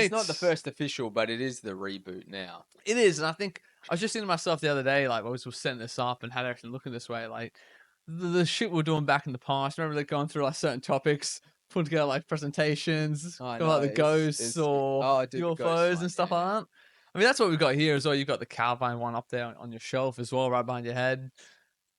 it's not the first official, but it is the reboot now. It is, and I think I was just thinking to myself the other day, like, I was setting this up and had everything looking this way, like, the shit we were doing back in the past. Remember, like, going through, like, certain topics, putting together, like, presentations, I about know, the ghosts or oh, dude, the ghost UFOs one, and stuff yeah. like that. I mean, that's what we've got here as well. You've got the Calvine one up there on your shelf as well, right behind your head.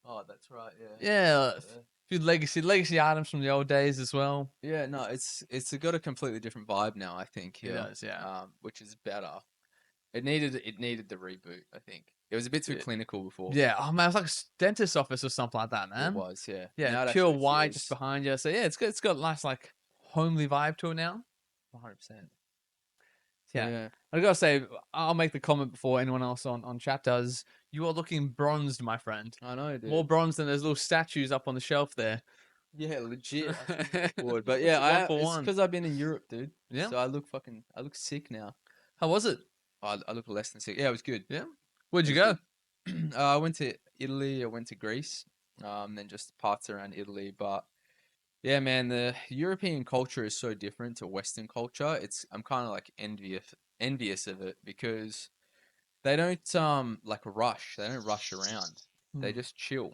Oh, that's right, yeah. Yeah, a few legacy items from the old days as well. Yeah, no, it's got a completely different vibe now, I think, It here, does, yeah. which is better. It needed the reboot, I think. It was a bit too clinical before. Yeah, oh man, it was like a dentist's office or something like that, It man. was, yeah. Yeah, Now it pure actually white just feels behind you. So yeah, it's good. It's got a nice like homely vibe to it now. 100%. Yeah, Yeah. I gotta say, I'll make the comment before anyone else on chat does. You are looking bronzed, my friend. I know, More dude. bronze than those little statues up on the shelf there. Yeah, legit. I should look forward. But yeah, One for it's one. because I've been in Europe, dude. Yeah. So I look sick now. How was it? I look less than sick. Yeah, it was good. Yeah. Where'd It you was go? good. I went to Italy. I went to Greece. Then just parts around Italy. But yeah, man, the European culture is so different to Western culture. I'm kind of like envious of it because they don't like rush. They don't rush around. They Hmm. just chill.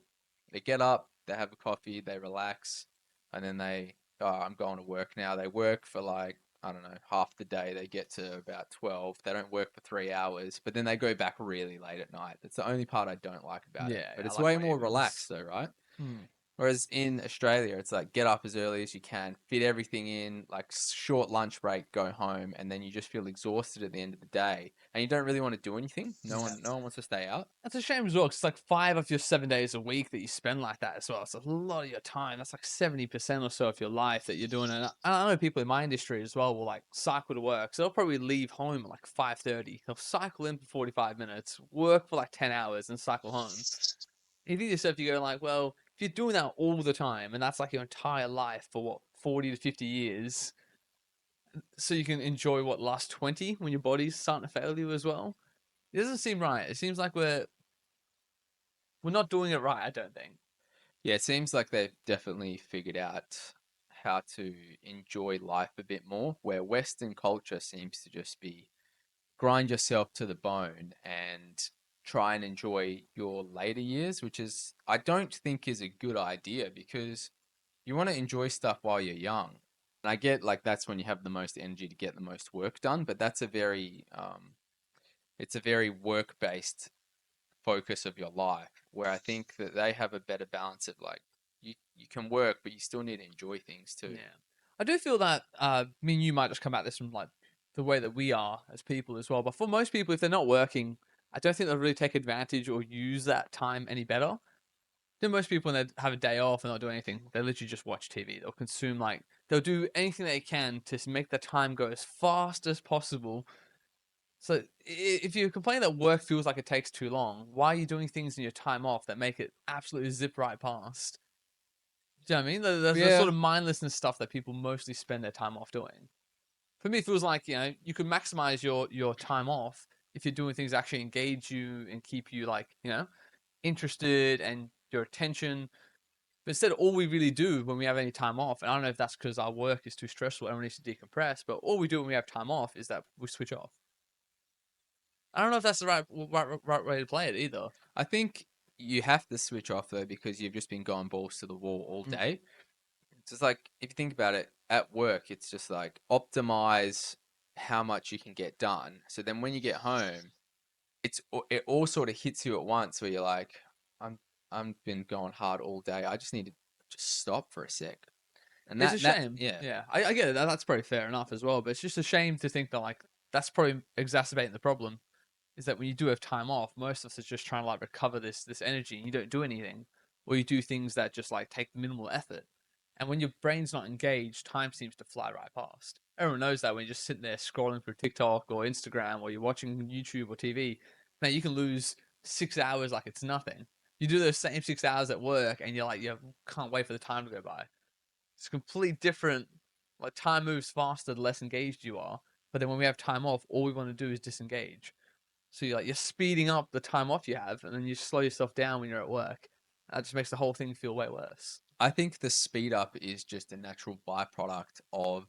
They get up, they have a coffee, they relax, and then oh, I'm going to work now. They work for like, I don't know, half the day. They get to about 12. They don't work for 3 hours, but then they go back really late at night. That's the only part I don't like about it. Yeah, But I it's like way my more evenings. relaxed though, right? Hmm. Whereas in Australia, it's like get up as early as you can, fit everything in, like short lunch break, go home, and then you just feel exhausted at the end of the day, and you don't really want to do anything. No one wants to stay out. That's a shame as well, 'cause it's like 5 of your 7 days a week that you spend like that as well. It's a lot of your time. That's like 70% or so of your life that you're doing. And I know people in my industry as well will like cycle to work. So they'll probably leave home at like 5:30. They'll cycle in for 45 minutes, work for like 10 hours, and cycle home. If you yourself, you go like, well, if you're doing that all the time, and that's like your entire life for what, 40 to 50 years, so you can enjoy what, last 20 when your body's starting to fail you as well. It doesn't seem right. It seems like we're not doing it right, I don't think. Yeah, it seems like they've definitely figured out how to enjoy life a bit more, where Western culture seems to just be grind yourself to the bone and try and enjoy your later years, which is, I don't think is a good idea because you want to enjoy stuff while you're young. And I get like that's when you have the most energy to get the most work done, but that's it's a very work based focus of your life where I think that they have a better balance of like you can work but you still need to enjoy things too. Yeah. I do feel that me and you might just come at this from like the way that we are as people as well. But for most people, if they're not working, I don't think they'll really take advantage or use that time any better. Then most people, when they have a day off and not do anything, they literally just watch TV. They'll consume like they'll do anything they can to make the time go as fast as possible. So if you complain that work feels like it takes too long, why are you doing things in your time off that make it absolutely zip right past? Do you know what I mean? There's the sort Yeah. of mindlessness stuff that people mostly spend their time off doing. For me, it feels like, you can maximize your time off if you're doing things that actually engage you and keep you like, interested and your attention. But instead, all we really do when we have any time off, and I don't know if that's because our work is too stressful, everyone needs to decompress, but all we do when we have time off is that we switch off. I don't know if that's the right way to play it either. I think you have to switch off though because you've just been going balls to the wall all Mm. day. It's just like if you think about it, at work, it's just like optimize how much you can get done. So then when you get home, it all sort of hits you at once where you're like, I'm I'm been going hard all day. I just need to just stop for a sec. And It's a that shame. yeah. Yeah, I get it. That's probably fair enough as well. But it's just a shame to think that like that's probably exacerbating the problem. Is that when you do have time off, most of us are just trying to like recover this energy, and you don't do anything, or you do things that just like take minimal effort. And when your brain's not engaged, time seems to fly right past. Everyone knows that when you're just sitting there scrolling through TikTok or Instagram, or you're watching YouTube or TV, man, you can lose 6 hours like it's nothing. You do those same 6 hours at work, and you're like, you can't wait for the time to go by. It's completely different. Like time moves faster the less engaged you are. But then when we have time off, all we want to do is disengage. So you're speeding up the time off you have, and then you slow yourself down when you're at work. That just makes the whole thing feel way worse. I think the speed up is just a natural byproduct of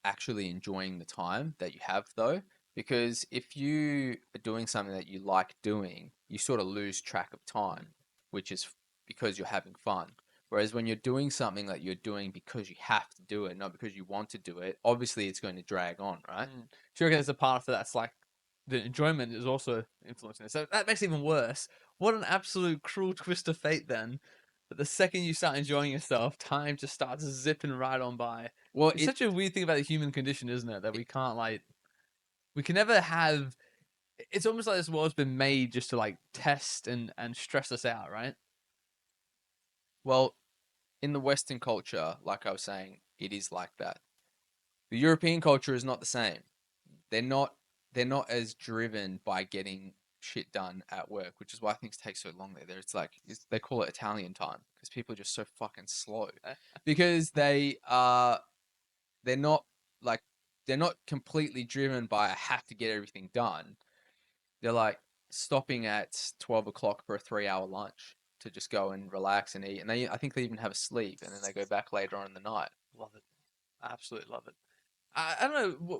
actually enjoying the time that you have though. Because if you are doing something that you like doing, you sort of lose track of time, which is because you're having fun. Whereas when you're doing something that you're doing because you have to do it, not because you want to do it, obviously it's going to drag on, right? Mm. So you reckon there's a part of it that's like the enjoyment is also influencing it. So that makes it even worse. What an absolute cruel twist of fate then. That the second you start enjoying yourself, time just starts zipping right on by. Well, It's such a weird thing about the human condition, isn't it? That we can't like we can never have it's almost like this world's been made just to like test and stress us out, right? well, in the Western culture, like I was saying, it is like that. The European culture is not the same. They're not they're not as driven by getting shit done at work, which is why things take so long there. It's like they call it Italian time because people are just so fucking slow. Because they're not like they're not completely driven by I have to get everything done. They're like stopping at 12 o'clock for a 3 hour lunch to just go and relax and eat. And I think they even have a sleep and then they go back later on in the night. Love it. Absolutely love it. I don't know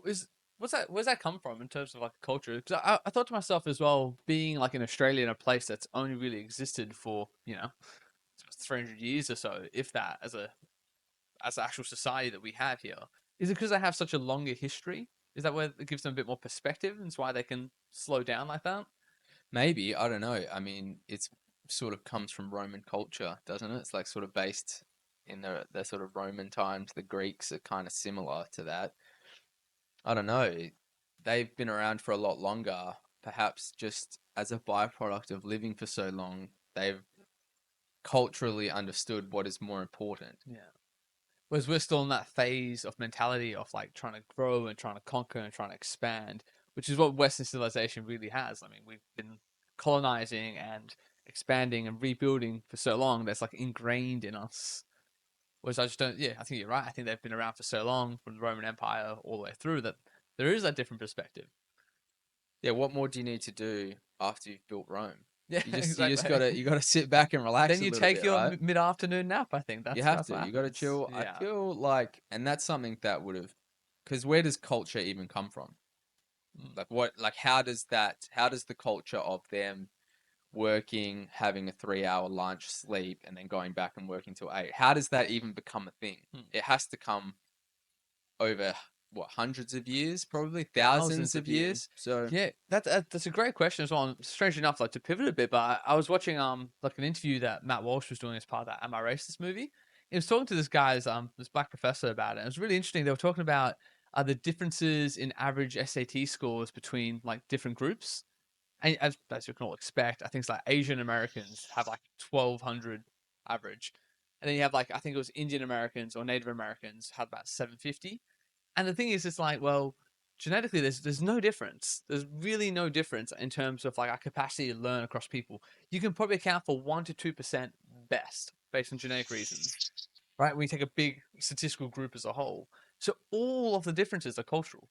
what's that where's that come from in terms of like culture? Because I thought to myself as well, being like in Australia in a place that's only really existed for 300 years or so, if that, as an actual society that we have here, is it because they have such a longer history? Is that where it gives them a bit more perspective, and it's why they can slow down like that? Maybe, I don't know. I mean, it's sort of comes from Roman culture, doesn't it? It's like sort of based in the sort of Roman times. The Greeks are kind of similar to that. I don't know. They've been around for a lot longer. Perhaps just as a byproduct of living for so long, they've culturally understood what is more important. Yeah. Whereas we're still in that phase of mentality of like trying to grow and trying to conquer and trying to expand, which is what Western civilization really has. I mean, we've been colonizing and expanding and rebuilding for so long that's like ingrained in us. Whereas I just don't, yeah, I think you're right. I think they've been around for so long from the Roman Empire all the way through that there is that different perspective. Yeah, what more do you need to do after you've built Rome? Yeah, You just exactly. gotta sit back and relax Then a you little take bit, your right? mid afternoon nap. I think You that's have that's to. what You got to happens. chill. I Yeah. feel like, and that's something that would have, because where does culture even come from? Mm. Like what? Like how does that? How does the culture of them working, having a 3 hour lunch, sleep, and then going back and working till 8? How does that even become a thing? Mm. It has to come over what hundreds of years, probably thousands Thousands of of years. years. So Yeah, that's a great question as well. And strange enough, like to pivot a bit, but I was watching like an interview that Matt Walsh was doing as part of that "Am I Racist" movie. He was talking to this black professor about it. It was really interesting. They were talking about the differences in average SAT scores between like different groups. And as you can all expect, I think it's like Asian Americans have like 1,200 average, and then you have like I think it was Indian Americans or Native Americans had about 750. And the thing is, it's like, well, genetically, there's no difference. There's really no difference in terms of like our capacity to learn across people. You can probably account for 1 to 2% best based on genetic reasons, right? When you take a big statistical group as a whole, so all of the differences are cultural,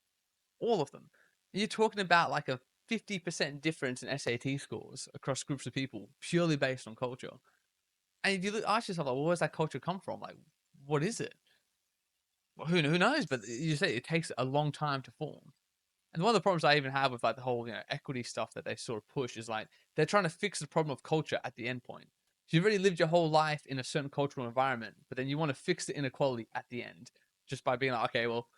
all of them. You're talking about like a 50% difference in SAT scores across groups of people purely based on culture. And if you ask yourself, like, well, where's that culture come from? Like, what is it? Well, who knows? But you say it takes a long time to form. And one of the problems I even have with like the whole equity stuff that they sort of push is like they're trying to fix the problem of culture at the end point. So you've already lived your whole life in a certain cultural environment, but then you want to fix the inequality at the end just by being like, okay, well,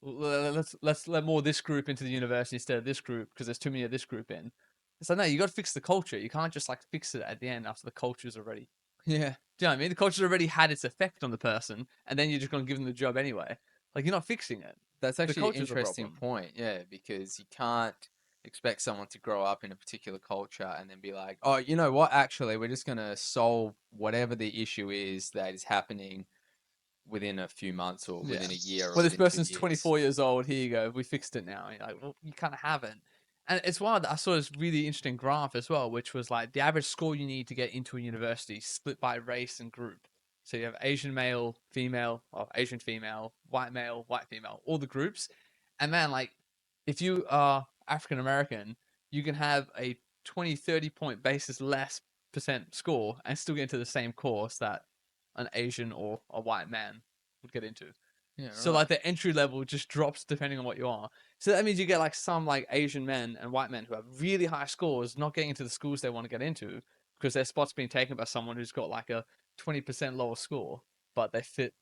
let's let more of this group into the university instead of this group because there's too many of this group in. It's like no, you got to fix the culture. You can't just like fix it at the end after the culture's already. yeah, Do you know what I mean? The culture's already had its effect on the person, and then you're just going to give them the job anyway. Like you're not fixing it. that's The actually an culture's a interesting problem. point. Yeah, because you can't expect someone to grow up in a particular culture and then be like, oh, you know what? Actually, we're just gonna solve whatever the issue is that is happening within a few months or Yeah. within a year or Well, this within two person's years. 24 years old. Here you go. We fixed it now. And you're like, well, you kind of haven't. And it's wild. I saw this really interesting graph as well, which was like the average score you need to get into a university split by race and group. So you have Asian male, female, or Asian female, white female, all the groups. And man, like if you are African American, you can have a 20, 30 point basis less percent score and still get into the same course that an Asian or a white man would get into. Yeah, So like right. the entry level just drops depending on what you are. So that means you get like some like Asian men and white men who have really high scores not getting into the schools they want to get into because their spot's being taken by someone who's got like a 20% lower score, but they fit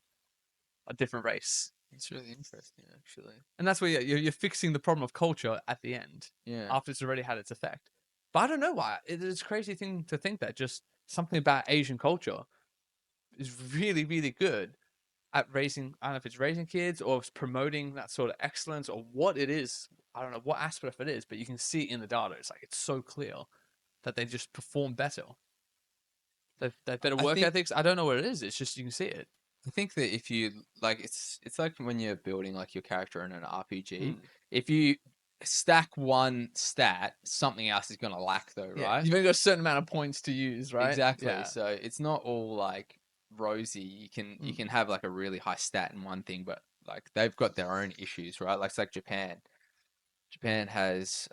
a different race. It's really interesting, actually. And that's where you're fixing the problem of culture at the end Yeah. after it's already had its effect. But I don't know why. It's a crazy thing to think that just something about Asian culture is really, really good at raising. I don't know if it's raising kids or it's promoting that sort of excellence or what it is. I don't know what aspect of it is, but you can see it in the data. It's like it's so clear that they just perform better. They've better I work think ethics. I don't know what it is. It's just you can see it. I think that if you like, it's like when you're building like your character in an RPG. Mm. If you stack one stat, something else is gonna lack, though, Yeah, right? you've only got a certain amount of points to use, right? Exactly. Yeah. So it's not all like rosy. You Mm. can have like a really high stat in one thing, but like they've got their own issues, right? Like it's like Japan. Japan has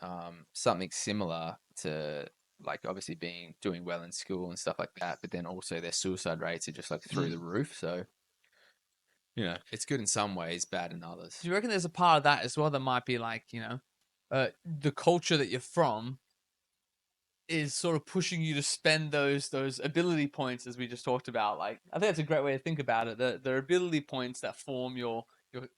something similar to like obviously being doing well in school and stuff like that, but then also their suicide rates are just like through the Mm. roof. So it's good in some ways, bad in others. Do you reckon there's a part of that as well that might be like, the culture that you're from is sort of pushing you to spend those ability points as we just talked about. Like I think that's a great way to think about it. The ability points that form your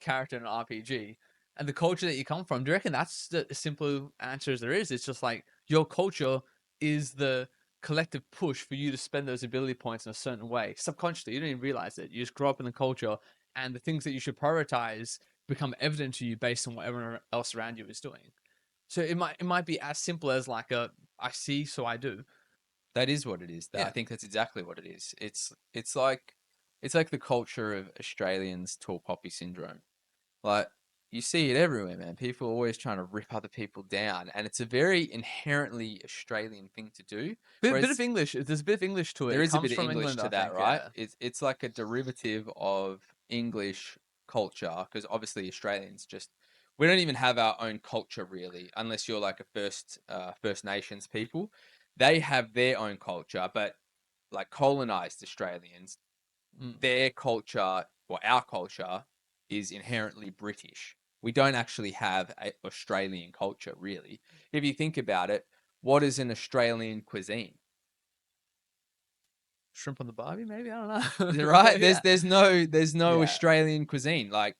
character in an RPG and the culture that you come from. Do you reckon that's the simple answer as there is? It's just like your culture is the collective push for you to spend those ability points in a certain way. Subconsciously, you don't even realize it. You just grow up in the culture and the things that you should prioritize become evident to you based on what everyone else around you is doing. So it might be as simple as like a I see, so I do. That is what it is. I Yeah. think that's exactly what it is. It's like the culture of Australians tall poppy syndrome. Like you see it everywhere, man. People are always trying to rip other people down, and it's a very inherently Australian thing to do. Bit of Whereas English. There's a bit of English to it. there It is a comes bit of from English England, I to that, think. right? Yeah. It's like a derivative of English culture because obviously Australians just we don't even have our own culture really, unless you're like a First Nations people. They have their own culture, but like colonized Australians, Mm. their culture or our culture is inherently British. We don't actually have a Australian culture really. If you think about it, what is an Australian cuisine? Shrimp on the barbie, maybe. I don't know. Right? There's Yeah. there's no Yeah. Australian cuisine. Like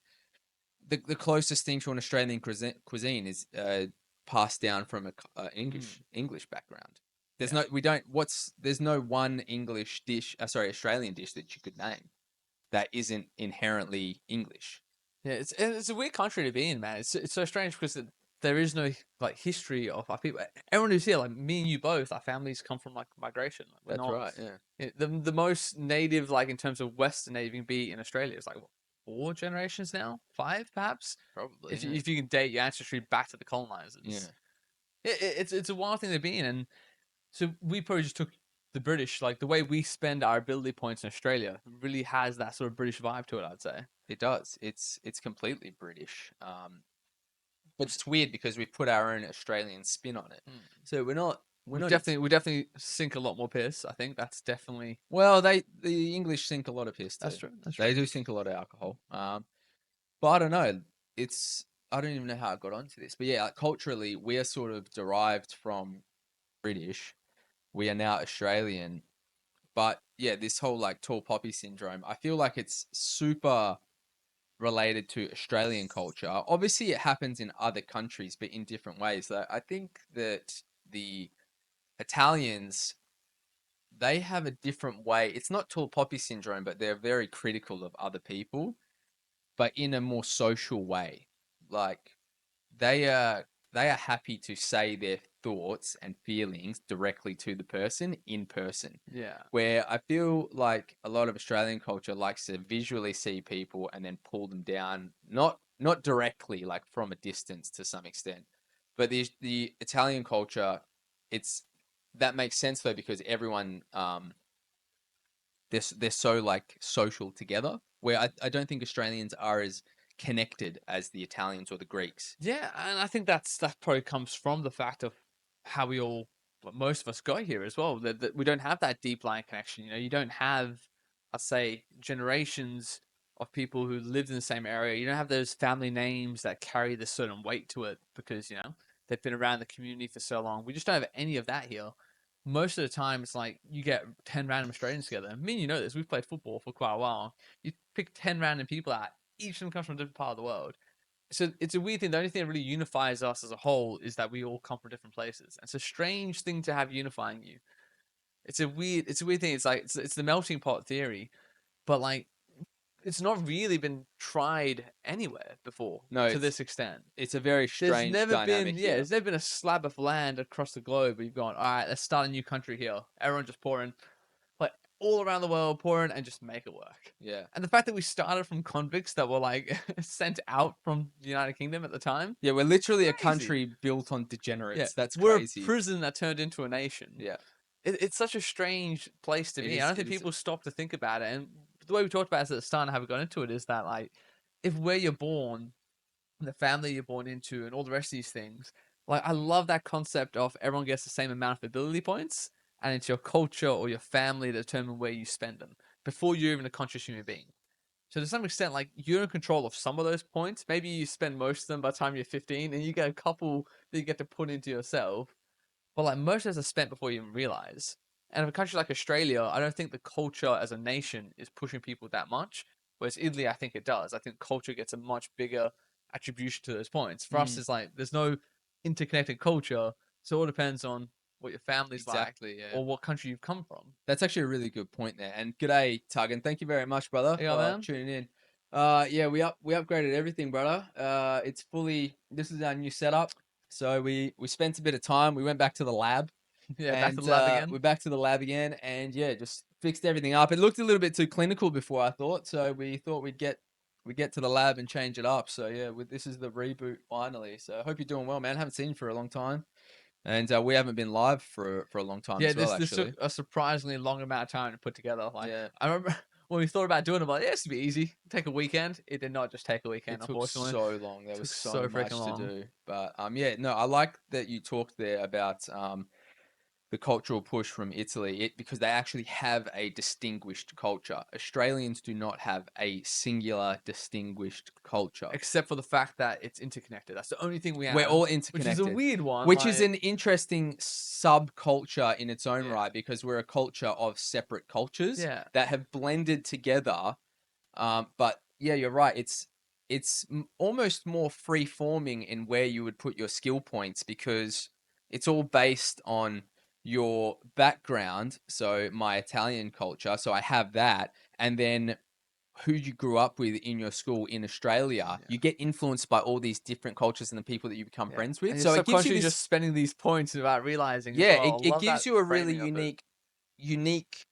the closest thing to an Australian cuisine is passed down from a Mm. English background. There's Yeah. no we don't what's there's no one English dish, sorry, Australian dish that you could name that isn't inherently English. Yeah. It's a weird country to be in, man. It's so strange because there is no like history of our people. Everyone who's here, like me and you both, our families come from like migration. Like, we're That's not right. Yeah, the most native, like in terms of Western native you can be in Australia is like what, 4 generations now, 5 perhaps. probably. If Yeah, you can date your ancestry back to the yeah. colonizers, it's a wild thing to be in. And so we probably just took the British, like the way we spend our ability points in Australia, really has that sort of British vibe to it. I'd say. It does. It's completely British. But it's weird because we put our own Australian spin on it. Mm. So we're We not definitely sink a lot more piss. I think that's definitely well. The English sink a lot of piss that's too. true. That's true. They do sink a lot of alcohol. But I don't know. I don't even know how I got onto this. But yeah, like, culturally, we are sort of derived from British. We are now Australian. But yeah, this whole like tall poppy syndrome, I feel like it's super related to Australian culture. Obviously, it happens in other countries, but in different ways. Like, I think that the Italians, they have a different way. It's not tall poppy syndrome, but they're very critical of other people, but in a more social way. Like they are they are happy to say their thoughts and feelings directly to the person in person. Yeah. Where I feel like a lot of Australian culture likes to visually see people and then pull them down, not directly, like from a distance to some extent. But the Italian culture, it's that makes sense though because everyone they're so like social together. Where I don't think Australians are as connected as the Italians or the Greeks. Yeah, and I think that probably comes from the fact of how we all, well, most of us got here as well. That we don't have that deep line connection. You don't have, I'd say, generations of people who lived in the same area. You don't have those family names that carry this certain weight to it because, they've been around the community for so long. We just don't have any of that here. Most of the time, it's like you get 10 random Australians together. Me and you know this. We've played football for quite a while. You pick 10 random people out. Each of them comes from a different part of the world. So it's a weird thing. The only thing that really unifies us as a whole is that we all come from different places. And it's a strange thing to have unifying you. It's a weird thing. It's like it's the melting pot theory, but like it's not really been tried anywhere before No, to this extent. it's a very There's strange never dynamic been, yeah, here. there's never been a slab of land across the globe where you've gone, all right, let's start a new country here. Everyone just pour in, like all around the world, pour in and just make it work. Yeah. And the fact that we started from convicts that were like sent out from the United Kingdom at the time, Yeah, we're literally a crazy. country built on Yeah, degenerates. That's we're a crazy. prison that turned into a nation. Yeah. It's such a strange place to It be. I is don't it think is people stop to think about it. And the way we talked about it at the start and how we got into it is that like if where you're born, the family you're born into, and all the rest of these things, like I love that concept of everyone gets the same amount of ability points, and it's your culture or your family that determine where you spend them before you're even a conscious human being. So to some extent, like you're in control of some of those points. Maybe you spend most of them by the time you're 15, and you get a couple that you get to put into yourself. But like most of us are spent before you even realize. And in a country like Australia, I don't think the culture as a nation is pushing people that much. Whereas Italy, I think it does. I think culture gets a much bigger attribution to those points. For us, Mm, it's like there's no interconnected culture, so it all depends on what your family's like exactly, yeah. or what country you've come from. That's actually a really good point there. And g'day, Tug, and thank you very much, brother, Yeah, for man. tuning in. Yeah, we upgraded everything, brother. It's fully. This is our new setup. So we spent a bit of time. We went back to the lab, Yeah, back to and the lab again. we're back to the lab again, and yeah, just fixed everything up. It looked a little bit too clinical before, I thought, so we thought we'd get to the lab and change it up. So yeah, this is the reboot finally. So I hope you're doing well, man. Haven't seen you for a long time, and we haven't been live for a long time Yeah, as well, this took actually. a surprisingly long amount of time to put together. Like Yeah. I remember when we thought about doing it, I'm like, yeah, this would be easy. Take a weekend. It did not just take a It weekend, took unfortunately. It so long. There was took so so freaking much to long. do. But yeah, no, I like that you talked there about the cultural push from Italy, because they actually have a distinguished culture. Australians do not have a singular distinguished culture. Except for the fact that it's interconnected. That's the only thing we We're have, all which is a interconnected, weird one. which is Like, an interesting subculture in its own yeah, right, because we're a culture of separate cultures yeah, that have blended together. But yeah, you're right. It's almost more free forming in where you would put your skill points, because it's all based on your background. So my Italian culture, so I have that, and then who you grew up with in your school in Australia, yeah, you get influenced by all these different cultures and the people that you become yeah. friends with. And you're So it gives you subconsciously this, just spending these points without realizing as yeah, well. it, I it love gives that you a really framing of it. unique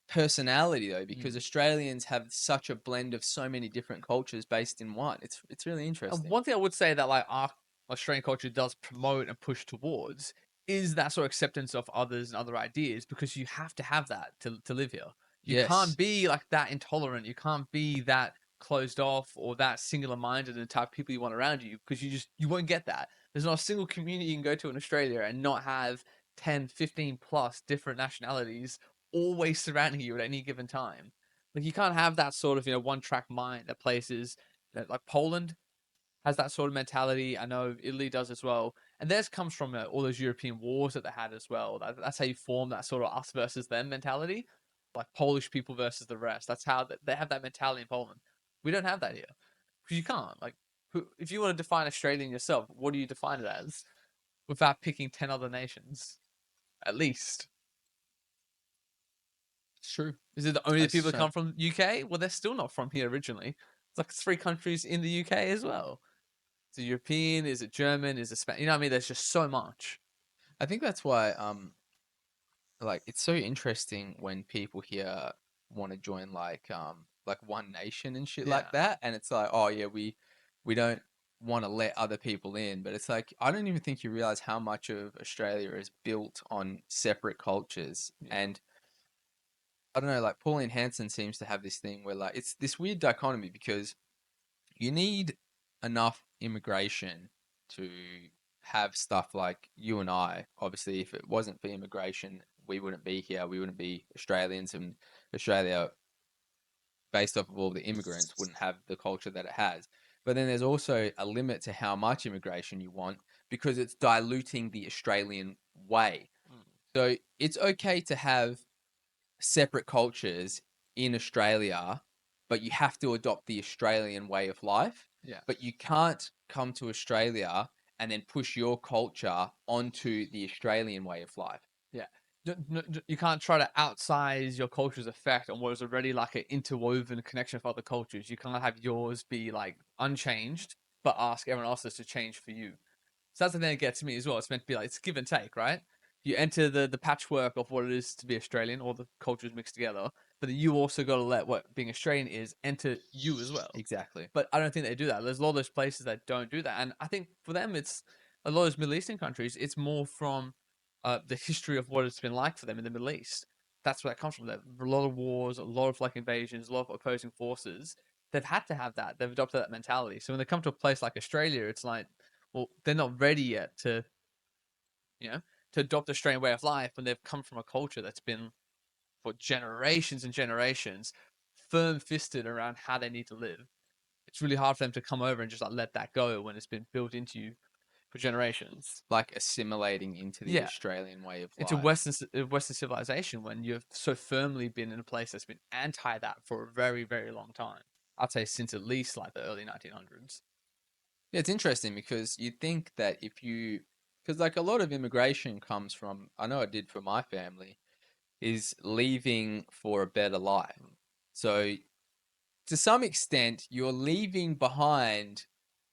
personality though, because Mm. Australians have such a blend of so many different cultures based in one. It's really And interesting. one thing I would say that like our Australian culture does promote and push towards is that sort of acceptance of others and other ideas because you have to have that to live here. You can't Yes. be like that intolerant. You can't be that closed off or that singular minded and the type of people you want around you because you won't get that. There's not a single community you can go to in Australia and not have 10, 15 plus different nationalities always surrounding you at any given time. Like you can't have that sort of, one track mind that places like Poland has that sort of mentality. I know Italy does as well. And theirs comes from all those European wars that they had as well. That's how you form that sort of us versus them mentality, like Polish people versus the rest. That's how they have that mentality in Poland. We don't have that here because you can't. Like, if you want to define Australian yourself, what do you define it as without picking 10 other nations? At least. It's true. Is it the only That's people that so come from UK? Well, they're still not from here originally. It's like 3 countries in the UK as well. Is it European? Is it German? Is it Spanish? You know what I mean? There's just so much. I think that's why like it's so interesting when people here want to join like One Nation and shit like Yeah. that, and it's like, oh yeah, we don't want to let other people in, but it's like I don't even think you realize how much of Australia is built on separate cultures. Yeah. And I don't know, like Pauline Hanson seems to have this thing where like it's this weird dichotomy, because you need enough immigration to have stuff like you and I. Obviously, if it wasn't for immigration, we wouldn't be here. We wouldn't be Australians, and Australia based off of all the immigrants, wouldn't have the culture that it has. But then there's also a limit to how much immigration you want because it's diluting the Australian way. Mm. So it's okay to have separate cultures in Australia, but you have to adopt the Australian way of life. Yeah. But you can't come to Australia and then push your culture onto the Australian way of life. Yeah. You can't try to outsize your culture's effect on what is already like an interwoven connection with other cultures. You can't have yours be like unchanged, but ask everyone else's to change for you. So that's the thing that gets me as well. It's meant to be like it's give and take, right? You enter the patchwork of what it is to be Australian, all the cultures mixed together, but then you also got to let what being Australian is enter you as well. Exactly. But I don't think they do that. There's a lot of those places that don't do that, and I think for them, it's a lot of those Middle Eastern countries. It's more from the history of what it's been like for them in the Middle East. That's where that comes from. There a lot of wars, a lot of like invasions, a lot of opposing forces. They've had to have that. They've adopted that mentality. So when they come to a place like Australia, it's like, well, they're not ready yet to, you know, to adopt the Australian way of life when they've come from a culture that's been for generations and generations firm fisted around how they need to live. It's really hard for them to come over and just like let that go when it's been built into you for generations. Like assimilating into the Yeah, Australian way of it's a life. Western civilization when you've so firmly been in a place that's been anti that for a very very long time. I'd say since at least like the early 1900s. Yeah, it's interesting because you think that if you, because like a lot of immigration comes from, I know it did for my family, is leaving for a better life. So to some extent, you're leaving behind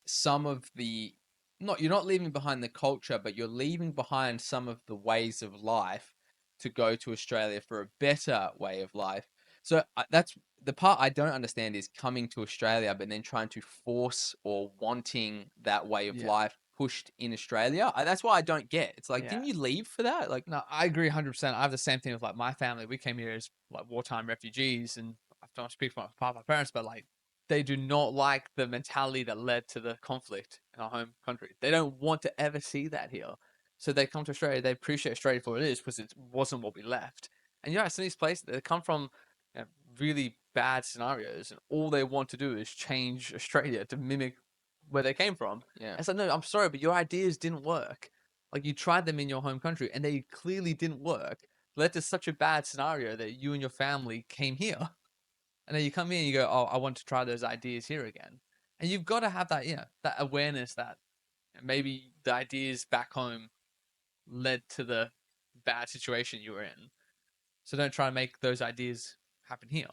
some of the, not, you're not leaving behind the culture, but you're leaving behind some of the ways of life to go to Australia for a better way of life. So that's the part I don't understand is coming to Australia, but then trying to force or wanting that way of Yeah, life pushed in Australia. That's why I don't get. It's like, yeah. didn't you leave for that? Like, No, I agree 100%. I have the same thing with like my family. We came here as like wartime refugees, and I don't speak for my parents, but like they do not like the mentality that led to the conflict in our home country. They don't want to ever see that here. So they come to Australia. They appreciate Australia for what it is because it wasn't what we left. And yeah, some of these places they come from really bad scenarios, and all they want to do is change Australia to mimic where they came from. yeah. And it's like, no, I'm sorry, but your ideas didn't work. Like you tried them in your home country and they clearly didn't work. Led to such a bad scenario that you and your family came here. And then you come here and you go, oh, I want to try those ideas here again. And you've got to have that, that awareness that maybe the ideas back home led to the bad situation you were in. So don't try to make those ideas happen here.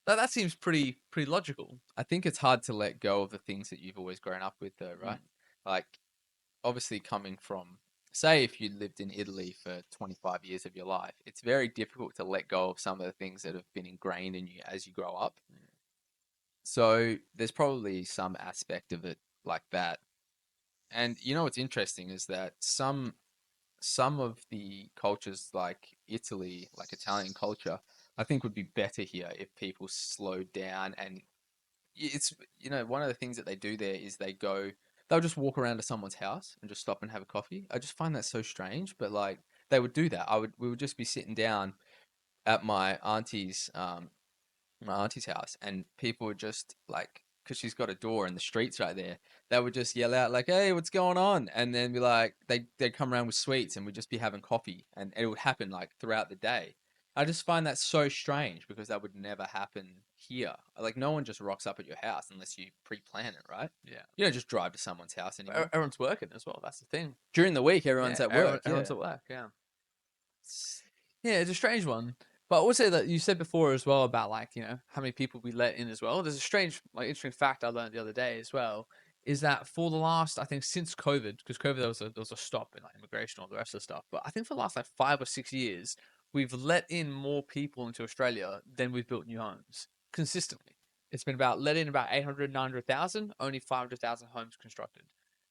That seems pretty logical. I think it's hard to let go of the things that you've always grown up with, though, Mm. right? Like, obviously, coming from, say, if you lived in Italy for 25 years of your life, it's very difficult to let go of some of the things that have been ingrained in you as you grow up. So, there's probably some aspect of it like that. And you know what's interesting is that some of the cultures like Italy, like Italian culture, I think would be better here if people slowed down and it's one of the things that they do there is they'll just walk around to someone's house and just stop and have a coffee. I just find that so strange, but like they would do that. We would just be sitting down at my auntie's house, and people would just like, because she's got a door and the street's right there, they would just yell out like, "Hey, what's going on?" And then be like, they'd come around with sweets, and we'd just be having coffee, and it would happen like throughout the day. I just find that so strange because that would never happen here. Like no one just rocks up at your house unless you pre-plan it, right? Yeah. You don't just drive to someone's house But anymore. everyone's working as well. That's the thing. During the week, everyone's Yeah, at work. everyone's Yeah. at work. Yeah. Yeah, it's a strange one. But I would say that you said before as well about like, how many people we let in as well. There's a strange, like interesting fact I learned the other day as well, is that for the last, I think since COVID, because COVID there was a stop in like immigration and all the rest of the stuff. But I think for the last like 5 or 6 years, we've let in more people into Australia than we've built new homes consistently. It's been about let in about 800, 900,000, only 500,000 homes constructed.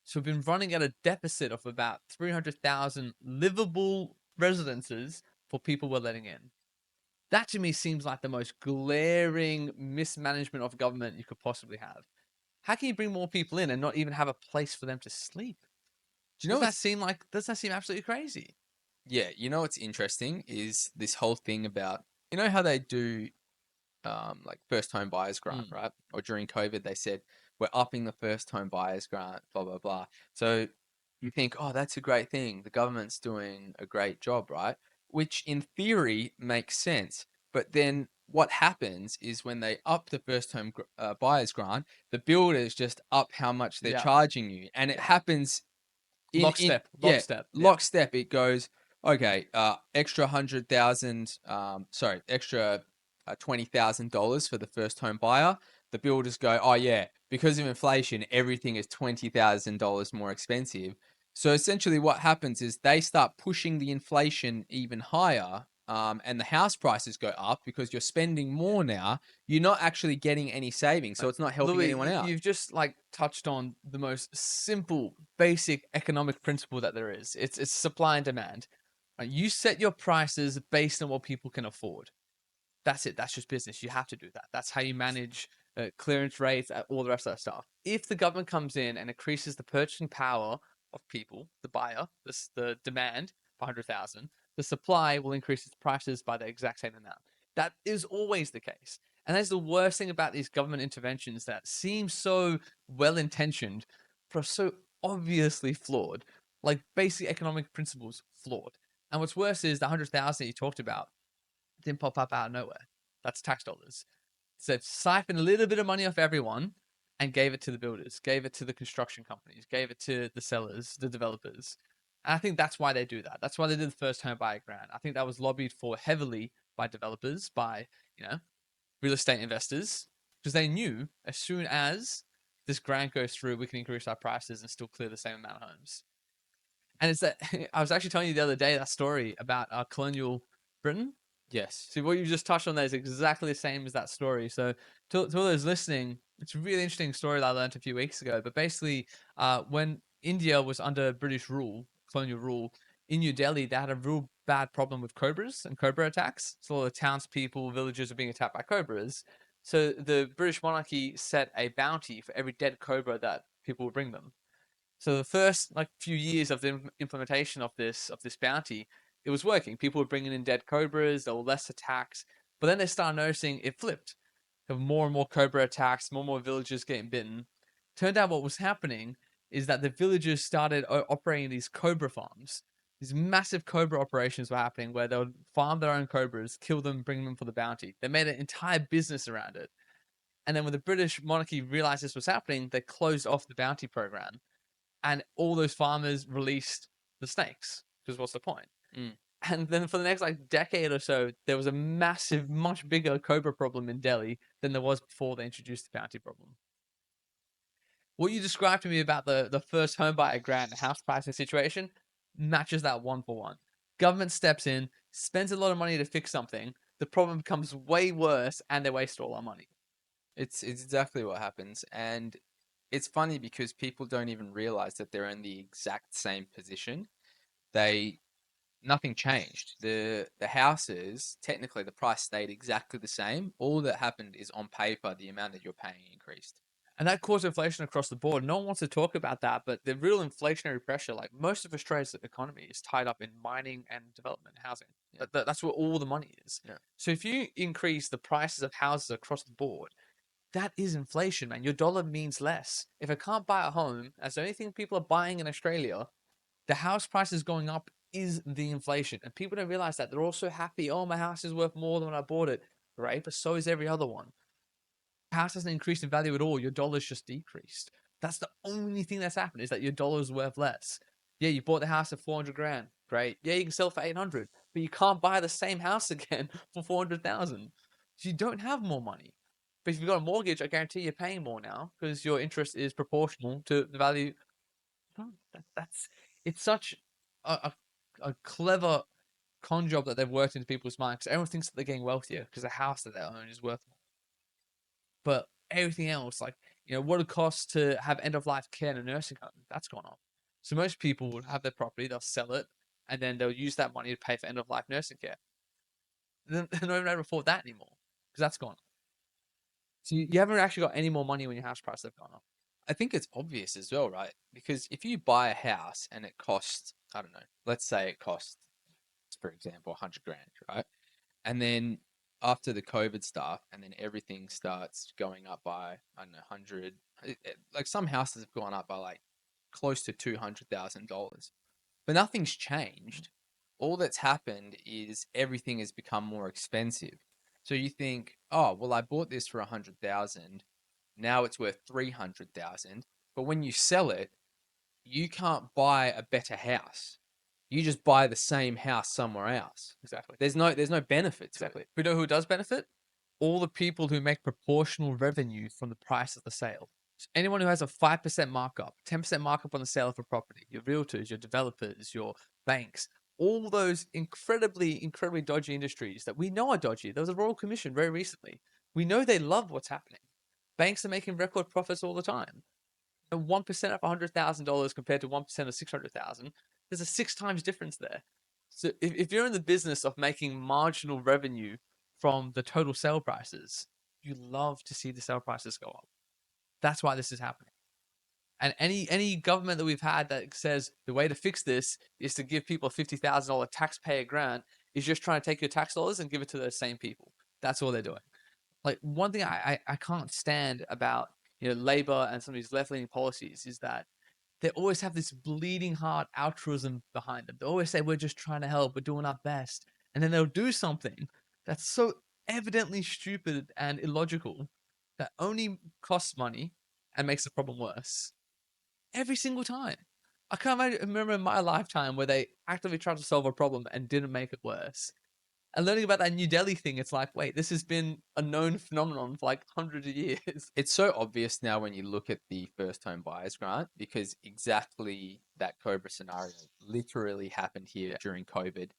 So we've been running at a deficit of about 300,000 livable residences for people we're letting in. That to me seems like the most glaring mismanagement of government you could possibly have. How can you bring more people in and not even have a place for them to sleep? Do you know what's Does that seem absolutely crazy? Yeah, you know what's interesting is this whole thing about how they do. like first home buyers grant, Mm. right? Or during COVID, they said we're upping the first home buyers grant, blah blah blah. So you think, oh, that's a great thing. The government's doing a great job, right? Which in theory makes sense. But then what happens is when they up the first home buyers grant, the builders just up how much they're Yeah. charging you, and it Yeah. happens in Lockstep. yeah, Lockstep. Yeah. lockstep. It goes okay, extra 100,000, sorry, extra $20,000 for the first home buyer. The builders go, oh yeah, because of inflation everything is $20,000 more expensive. So essentially what happens is they start pushing the inflation even higher, and the house prices go up because you're spending more now. You're not actually getting any savings, so Like, it's not helping Louis, anyone out. you've just like touched on the most simple, basic economic principle that there is. It's supply and demand. Right? You set your prices based on what people can afford. That's it. That's just business. You have to do that. That's how you manage clearance rates, all the rest of that stuff. If the government comes in and increases the purchasing power of people, the buyer, the demand by 100,000, the supply will increase its prices by the exact same amount. That is always the case. And that's the worst thing about these government interventions that seem so well intentioned, but are so obviously flawed. Like basic economic principles flawed. And what's worse is the 100,000 that you talked about didn't pop up out of nowhere. That's tax dollars. So siphoned a little bit of money off everyone and gave it to the builders, gave it to the construction companies, gave it to the sellers, the developers. And I think that's why they do that. That's why they did the first home buyer grant. I think that was lobbied for heavily by developers, by, you know, real estate investors, because they knew as soon as this grant goes through, we can increase our prices and still clear the same amount of homes. And it's that I was actually telling you the other day that story about colonial Britain. Yes. See, what you just touched on there is exactly the same as that story. So, to all those listening, it's a really interesting story that I learned a few weeks ago. But basically, when India was under British rule, colonial rule, in New Delhi, they had a real bad problem with cobras and cobra attacks. So, all the townspeople, villagers are being attacked by cobras. So, the British monarchy set a bounty for every dead cobra that people would bring them. So the first like few years of the implementation of this bounty, it was working. People were bringing in dead cobras. There were less attacks, but then they started noticing it flipped. There were more and more cobra attacks, more and more villagers getting bitten. Turned out what was happening is that the villagers started operating these cobra farms. These massive cobra operations were happening where they would farm their own cobras, kill them, bring them for the bounty. They made an entire business around it. And then when the British monarchy realized this was happening, they closed off the bounty program and all those farmers released the snakes because what's the point? Mm. And then for the next like decade or so, there was a massive, much bigger cobra problem in Delhi than there was before they introduced the bounty problem. What you described to me about the first home buyer grant and house pricing situation matches that one for one. Government steps in, spends a lot of money to fix something, the problem becomes way worse, and they waste all our money. It's exactly what happens, and it's funny because people don't even realize that they're in the exact same position. They Nothing changed. The houses, technically the price stayed exactly the same. All that happened is on paper the amount that you're paying increased. And that caused inflation across the board. No one wants to talk about that, but the real inflationary pressure, like most of Australia's economy, is tied up in mining and development housing. Yeah. That's where all the money is. Yeah. So if you increase the prices of houses across the board, that is inflation, man. Your dollar means less. If I can't buy a home, as the only thing people are buying in Australia, the house prices going up is the inflation. And people don't realize that. They're also happy, oh, my house is worth more than when I bought it. Right? But so is every other one. House hasn't increased in value at all. Your dollar's just decreased. That's the only thing that's happened is that your dollar's worth less. Yeah, you bought the house at 400 grand. Great. Yeah, you can sell for 800, but you can't buy the same house again for 400,000. So you don't have more money. But if you've got a mortgage, I guarantee you're paying more now because your interest is proportional to the value. That's it's such a clever con job that they've worked into people's minds because everyone thinks that they're getting wealthier because the house that they own is worth more. But everything else, like, what it costs to have end of life care in a nursing home, that's gone up. So most people will have their property, they'll sell it, and then they'll use that money to pay for end of life nursing care. They're not even able to afford that anymore because that's gone up. So you haven't actually got any more money when your house prices have gone up. I think it's obvious as well, right? Because if you buy a house and it costs, I don't know, let's say it costs, for example, 100 grand, right? And then after the COVID stuff, and then everything starts going up by, I don't know, 100, like some houses have gone up by like close to $200,000, but nothing's changed. All that's happened is everything has become more expensive. So you think, oh, well, I bought this for 100,000. Now it's worth 300,000. But when you sell it, you can't buy a better house. You just buy the same house somewhere else. Exactly. There's no benefit to Exactly. it. We know who does benefit? All the people who make proportional revenue from the price of the sale. So anyone who has a 5% markup, 10% markup on the sale of a property, your realtors, your developers, your banks, all those incredibly, incredibly dodgy industries that we know are dodgy. There was a Royal Commission very recently. We know they love what's happening. Banks are making record profits all the time. 1% of $100,000 compared to 1% of 600,000, there's a 6 times difference there. So if you're in the business of making marginal revenue from the total sale prices, you love to see the sale prices go up. That's why this is happening. And any government that we've had that says the way to fix this is to give people a $50,000 taxpayer grant is just trying to take your tax dollars and give it to those same people. That's all they're doing. Like one thing I can't stand about Labor and some of these left leaning policies is that they always have this bleeding heart altruism behind them. They always say we're just trying to help, we're doing our best, and then they'll do something that's so evidently stupid and illogical that only costs money and makes the problem worse every single time. I can't remember in my lifetime where they actively tried to solve a problem and didn't make it worse. And learning about that New Delhi thing, it's like, wait, this has been a known phenomenon for like hundreds of years. It's so obvious now when you look at the first home buyers grant, because exactly that Cobra scenario literally happened here Yeah. during COVID.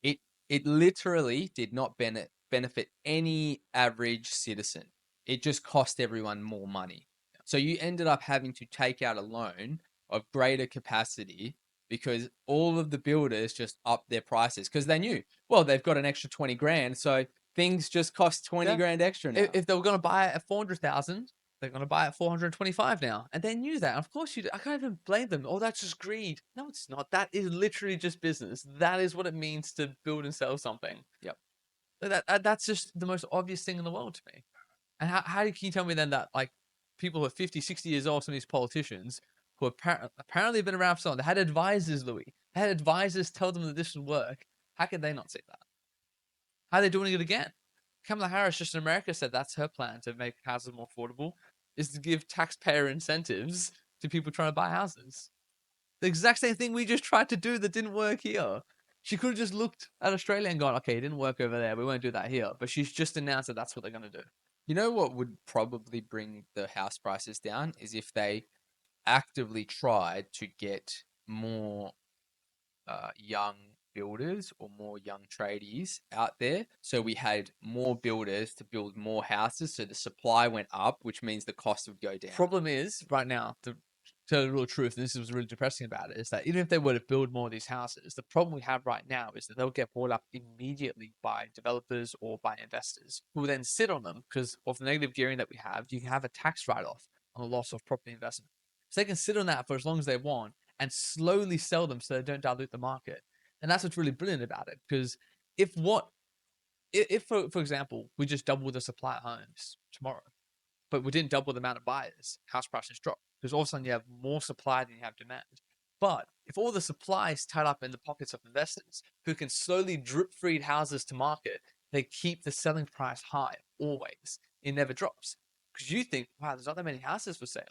It it literally did not benefit any average citizen. It just cost everyone more money. So you ended up having to take out a loan of greater capacity because all of the builders just upped their prices because they knew, well, they've got an extra 20 grand, so things just cost 20 Yeah. grand extra now. If they were going to buy it at 400,000, they're going to buy it at 425 now. And they knew that. Of course, I can't even blame them. Oh, that's just greed. No, it's not. That is literally just business. That is what it means to build and sell something. Yep. That's just the most obvious thing in the world to me. And how can you tell me then that like people who are 50, 60 years old, some of these politicians who apparently have been around for so long, they had advisors, Louis. They had advisors tell them that this would work. How could they not see that? How are they doing it again? Kamala Harris just in America said that's her plan to make houses more affordable is to give taxpayer incentives to people trying to buy houses. The exact same thing we just tried to do that didn't work here. She could have just looked at Australia and gone, okay, it didn't work over there. We won't do that here. But she's just announced that that's what they're going to do. You know what would probably bring the house prices down is if they actively tried to get more young builders or more young tradies out there. So we had more builders to build more houses. So the supply went up, which means the cost would go down. Problem is, right now, to tell the real truth, and this is really depressing about it, is that even if they were to build more of these houses, the problem we have right now is that they'll get bought up immediately by developers or by investors who will then sit on them because of the negative gearing that we have. You can have a tax write-off on the loss of property investment. So they can sit on that for as long as they want and slowly sell them so they don't dilute the market. And that's what's really brilliant about it. Because if what if for example, we just double the supply of homes tomorrow, but we didn't double the amount of buyers, house prices drop because all of a sudden you have more supply than you have demand. But if all the supply is tied up in the pockets of investors who can slowly drip feed houses to market, they keep the selling price high always. It never drops because you think, wow, there's not that many houses for sale.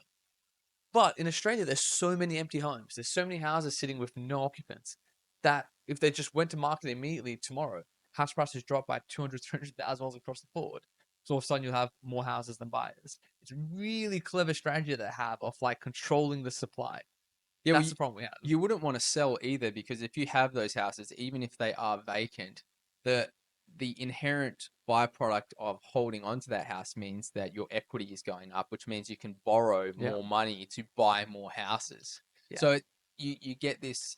But in Australia, there's so many empty homes. There's so many houses sitting with no occupants that if they just went to market immediately tomorrow, house prices drop by 200, $300,000 across the board. So all of a sudden you'll have more houses than buyers. It's a really clever strategy they have of like controlling the supply. Yeah, well, That's the problem we have. you wouldn't want to sell either because if you have those houses, even if they are vacant, the the inherent byproduct of holding onto that house means that your equity is going up, which means you can borrow Yeah. more money to buy more houses. Yeah. So you get this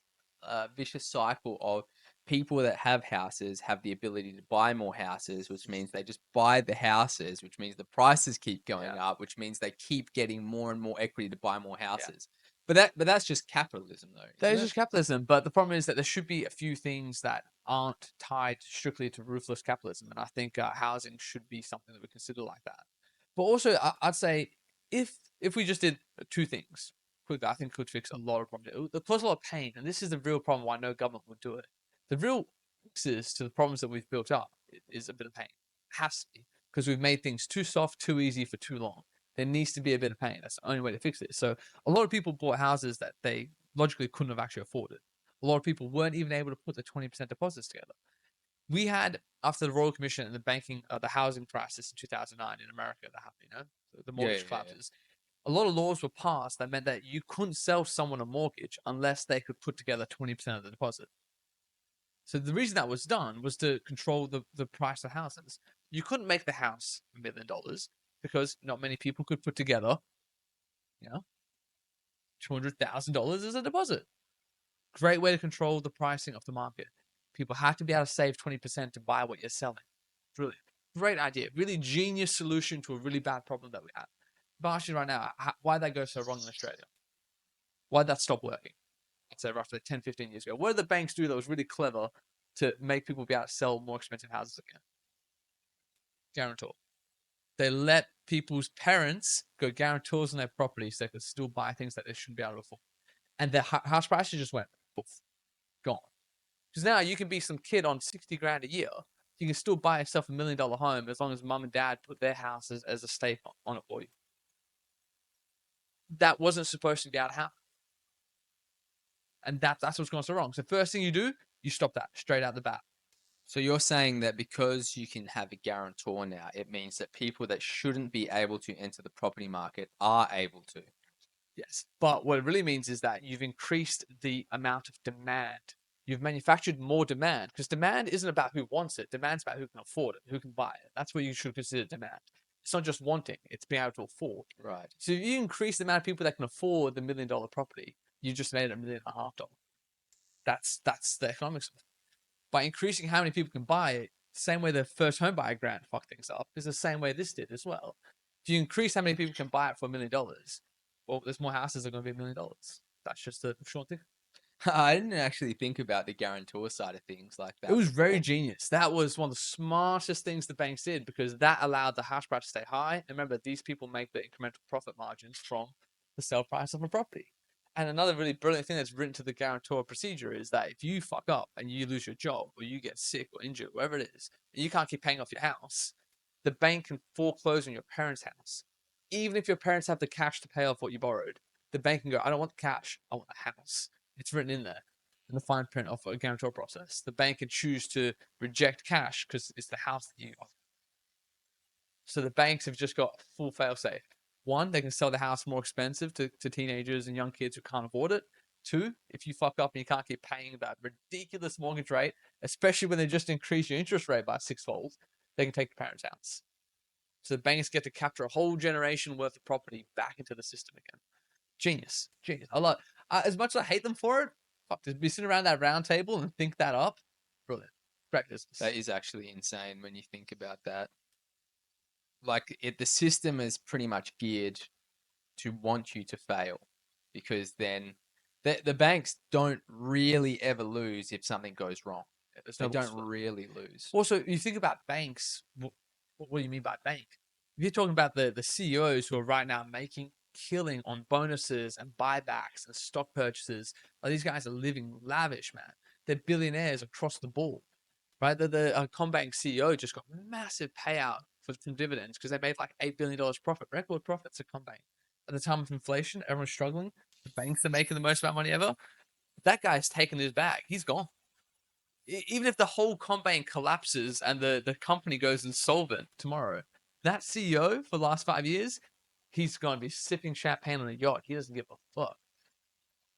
vicious cycle of people that have houses have the ability to buy more houses, which means they just buy the houses, which means the prices keep going Yeah. up, which means they keep getting more and more equity to buy more Yeah. houses. But that's just capitalism though, That isn't is it? just capitalism. But the problem is that there should be a few things that aren't tied strictly to ruthless capitalism, and I think housing should be something that we consider like that. But also, I'd say if we just did two things quickly, I think it could fix a lot of problems. It would cause a lot of pain, and this is the real problem why no government would do it. The real fixes to the problems that we've built up is a bit of pain. It has to be because we've made things too soft, too easy for too long. There needs to be a bit of pain. That's the only way to fix it. So a lot of people bought houses that they logically couldn't have actually afforded. A lot of people weren't even able to put the 20% deposits together. We had, after the Royal Commission and the banking, the housing crisis in 2009 in America that happened, the Yeah, mortgage yeah, yeah. collapses, a lot of laws were passed that meant that you couldn't sell someone a mortgage unless they could put together 20% of the deposit. So the reason that was done was to control the price of houses. You couldn't make the house $1 million because not many people could put together, you know, $200,000 as a deposit. Great way to control the pricing of the market. People have to be able to save 20% to buy what you're selling. Brilliant. Great idea. Really genius solution to a really bad problem that we have. But actually, right now, why did that go so wrong in Australia? Why did that stop working? I'd say roughly 10, 15 years ago. What did the banks do that was really clever to make people be able to sell more expensive houses again? Guarantor. They let people's parents go guarantors on their property so they could still buy things that they shouldn't be able to afford. And their house prices just went poof, gone. Because now you can be some kid on 60 grand a year. You can still buy yourself $1 million home as long as mum and dad put their house as a stake on it for you. That wasn't supposed to be able to happen. And that's what's going so wrong. So first thing you do, you stop that straight out the bat. So you're saying that because you can have a guarantor now, it means that people that shouldn't be able to enter the property market are able to. Yes. But what it really means is that you've increased the amount of demand. You've manufactured more demand because demand isn't about who wants it. Demand's about who can afford it, who can buy it. That's what you should consider demand. It's not just wanting, it's being able to afford. Right. So if you increase the amount of people that can afford the $1 million property, you just made it $1.5 million. That's the economics of it. By increasing how many people can buy it, same way the first home buyer grant fucked things up, is the same way this did as well. If you increase how many people can buy it for $1 million, well, there's more houses that are going to be $1 million. That's just the short thing. I didn't actually think about the guarantor side of things like It that was very before. genius. That was one of the smartest things the banks did because that allowed the house price to stay high. And remember, these people make the incremental profit margins from the sale price of a property. And another really brilliant thing that's written to the guarantor procedure is that if you fuck up and you lose your job or you get sick or injured, whatever it is, and you can't keep paying off your house, the bank can foreclose on your parents' house. Even if your parents have the cash to pay off what you borrowed, the bank can go, I don't want the cash, I want the house. It's written in there in the fine print of a guarantor process. The bank can choose to reject cash because it's the house that you offer. So the banks have just got full fail safe. One, they can sell the house more expensive to teenagers and young kids who can't afford it. Two, if you fuck up and you can't keep paying that ridiculous mortgage rate, especially when they just increase your interest rate by sixfold, they can take your parents' house. So the banks get to capture a whole generation worth of property back into the system again. Genius, genius. I love. As much as I hate them for it, fuck, to be sitting around that round table and think that up, brilliant, great That business. is actually insane when you think about that. Like the system is pretty much geared to want you to fail because then the banks don't really ever lose if something goes wrong. There's They no loss don't for them. really lose. Also, you think about banks. What do you mean by bank? If you're talking about the CEOs who are right now making killing on bonuses and buybacks and stock purchases, like these guys are living lavish, man. They're billionaires across the board, right? The Combank CEO just got massive payout from dividends because they made like $8 billion profit, record profits at Combank. At the time of inflation, everyone's struggling. The banks are making the most amount of money ever. That guy's taken his bag. He's gone. Even if the whole Combank collapses and the company goes insolvent tomorrow, that CEO for the last 5 years, he's going to be sipping champagne on a yacht. He doesn't give a fuck.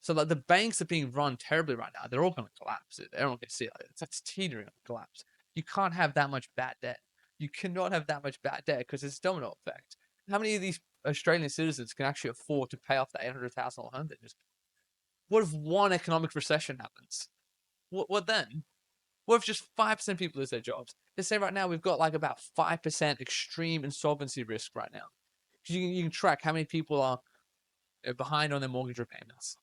So like the banks are being run terribly right now. They're all going to collapse. Everyone can see it. It's teetering on collapse. You can't have that much bad debt. You cannot have that much bad debt because it's domino effect. How many of these Australian citizens can actually afford to pay off that $800,000 home they just? What if one economic recession happens? What then? What if just 5% of people lose their jobs? Let's say right now we've got like about 5% extreme insolvency risk right now. You can track how many people are behind on their mortgage repayments.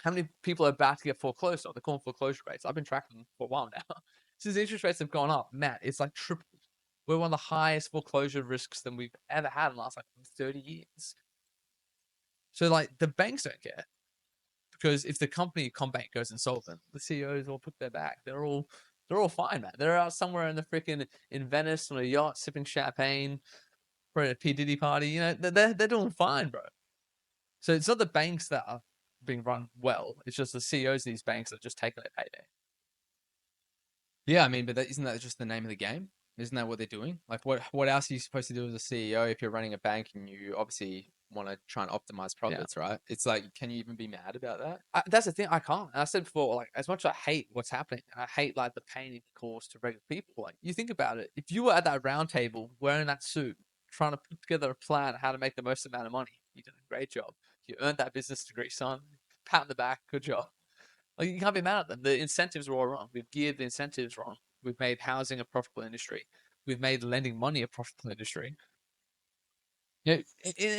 How many people are about to get foreclosed on? They're calling foreclosure rates. I've been tracking them for a while now. Since the interest rates have gone up, Matt, it's like tripled. We're one of the highest foreclosure risks than we've ever had in the last like 30 years. So like the banks don't care because if the company Combank goes insolvent, the CEOs all put their back. They're all fine, man. They're out somewhere in the freaking in Venice on a yacht sipping champagne for a P Diddy party. You know, they're doing fine, bro. So it's not the banks that are being run well. It's just the CEOs of these banks that are just taking their payday. Yeah, I mean, but isn't that just the name of the game? Isn't that what they're doing? Like, what else are you supposed to do as a CEO if you're running a bank and you obviously want to try and optimize Yeah. profits, right? It's like, can you even be mad about that? That's the thing. I can't. And I said before, like as much as I hate what's happening, and I hate like the pain it caused to regular people. Like you think about it, if you were at that round table wearing that suit, trying to put together a plan on how to make the most amount of money, you did a great job. You earned that business degree, son. Pat on the back, good job. Like you can't be mad at them. The incentives were all wrong. We've geared the incentives wrong. We've made housing a profitable industry. We've made lending money a profitable industry. You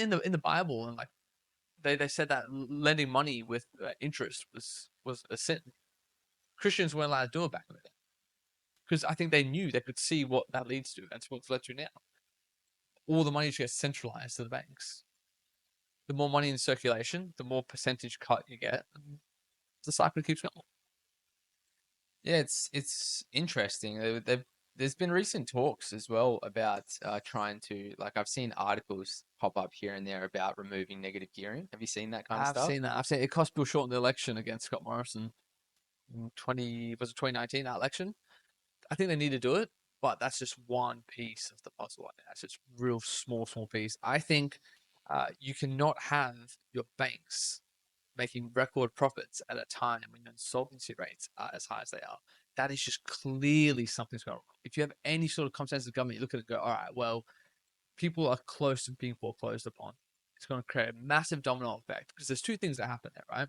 know, in the Bible and like they said that lending money with interest was a sin. Christians weren't allowed to do it back in the day because I think they knew they could see what that leads to. That's what's led to now. All the money just gets centralized to the banks. The more money in circulation, the more percentage cut you get. And the cycle keeps going. Yeah, it's interesting. There's been recent talks as well about trying to, like, I've seen articles pop up here and there about removing negative gearing. Have you seen that kind of I've stuff? seen that. I've seen it cost Bill Shorten the election against Scott Morrison in 2019 that election. I think they need to do it, but that's just one piece of the puzzle. I think that's just real small piece. I think you cannot have your banks making record profits at a time when insolvency rates are as high as they are. That is just clearly something's going wrong. If you have any sort of common sense of government, you look at it and go, all right, well, people are close to being foreclosed upon. It's going to create a massive domino effect because there's two things that happen there, right?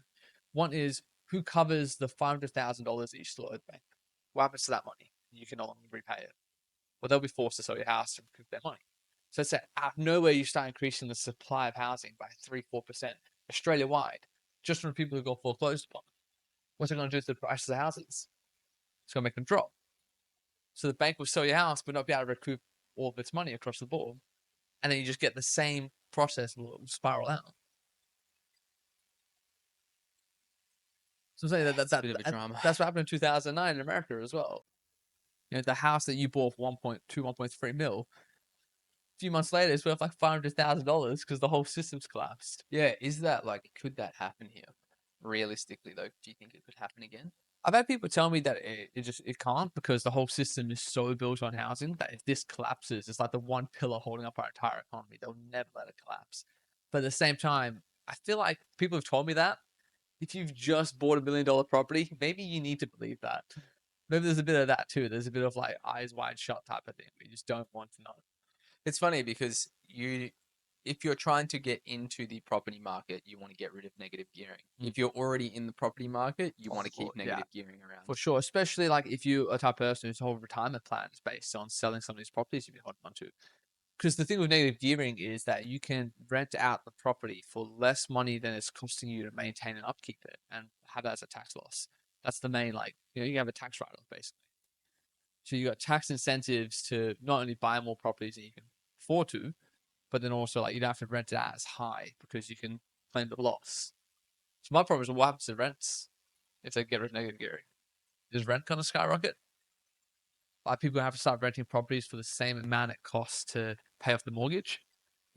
One is who covers the $500,000 each still owe the bank? What happens to that money? You can no longer repay it. Well, they'll be forced to sell your house to recoup their money. So it's that out of nowhere you start increasing the supply of housing by 3-4% Australia wide, just from people who got foreclosed upon. What's it going to do to the prices of houses? It's going to make them drop. So the bank will sell your house but not be able to recoup all of its money across the board. And then you just get the same process will spiral out. So I'm saying It's a bit of a drama. that's what happened in 2009 in America as well. You know, the house that you bought for 1.2, 1.3 mil, a few months later, it's worth like $500,000 because the whole system's collapsed. Yeah, is that like, could that happen here? Realistically, though, do you think it could happen again? I've had people tell me that it can't because the whole system is so built on housing that if this collapses, it's like the one pillar holding up our entire economy. They'll never let it collapse. But at the same time, I feel like people have told me that if you've just bought $1 million property, maybe you need to believe that. Maybe there's a bit of that too. There's a bit of like eyes wide shut type of thing. We just don't want to know. It's funny because if you're trying to get into the property market, you want to get rid of negative gearing. Mm. If you're already in the property market, you want to keep Yeah, negative gearing around. for sure. Especially like if you are a type of person whose whole retirement plan is based on selling some of these properties you've been holding on to. Because the thing with negative gearing is that you can rent out the property for less money than it's costing you to maintain and upkeep it and have that as a tax loss. That's the main, like, you have a tax write off basically. So you got tax incentives to not only buy more properties that you can afford to, but then also like you don't have to rent it out as high because you can claim the loss. So my problem is what happens to rents if they get rid of negative gearing? Is rent going to skyrocket? Like people have to start renting properties for the same amount it costs to pay off the mortgage.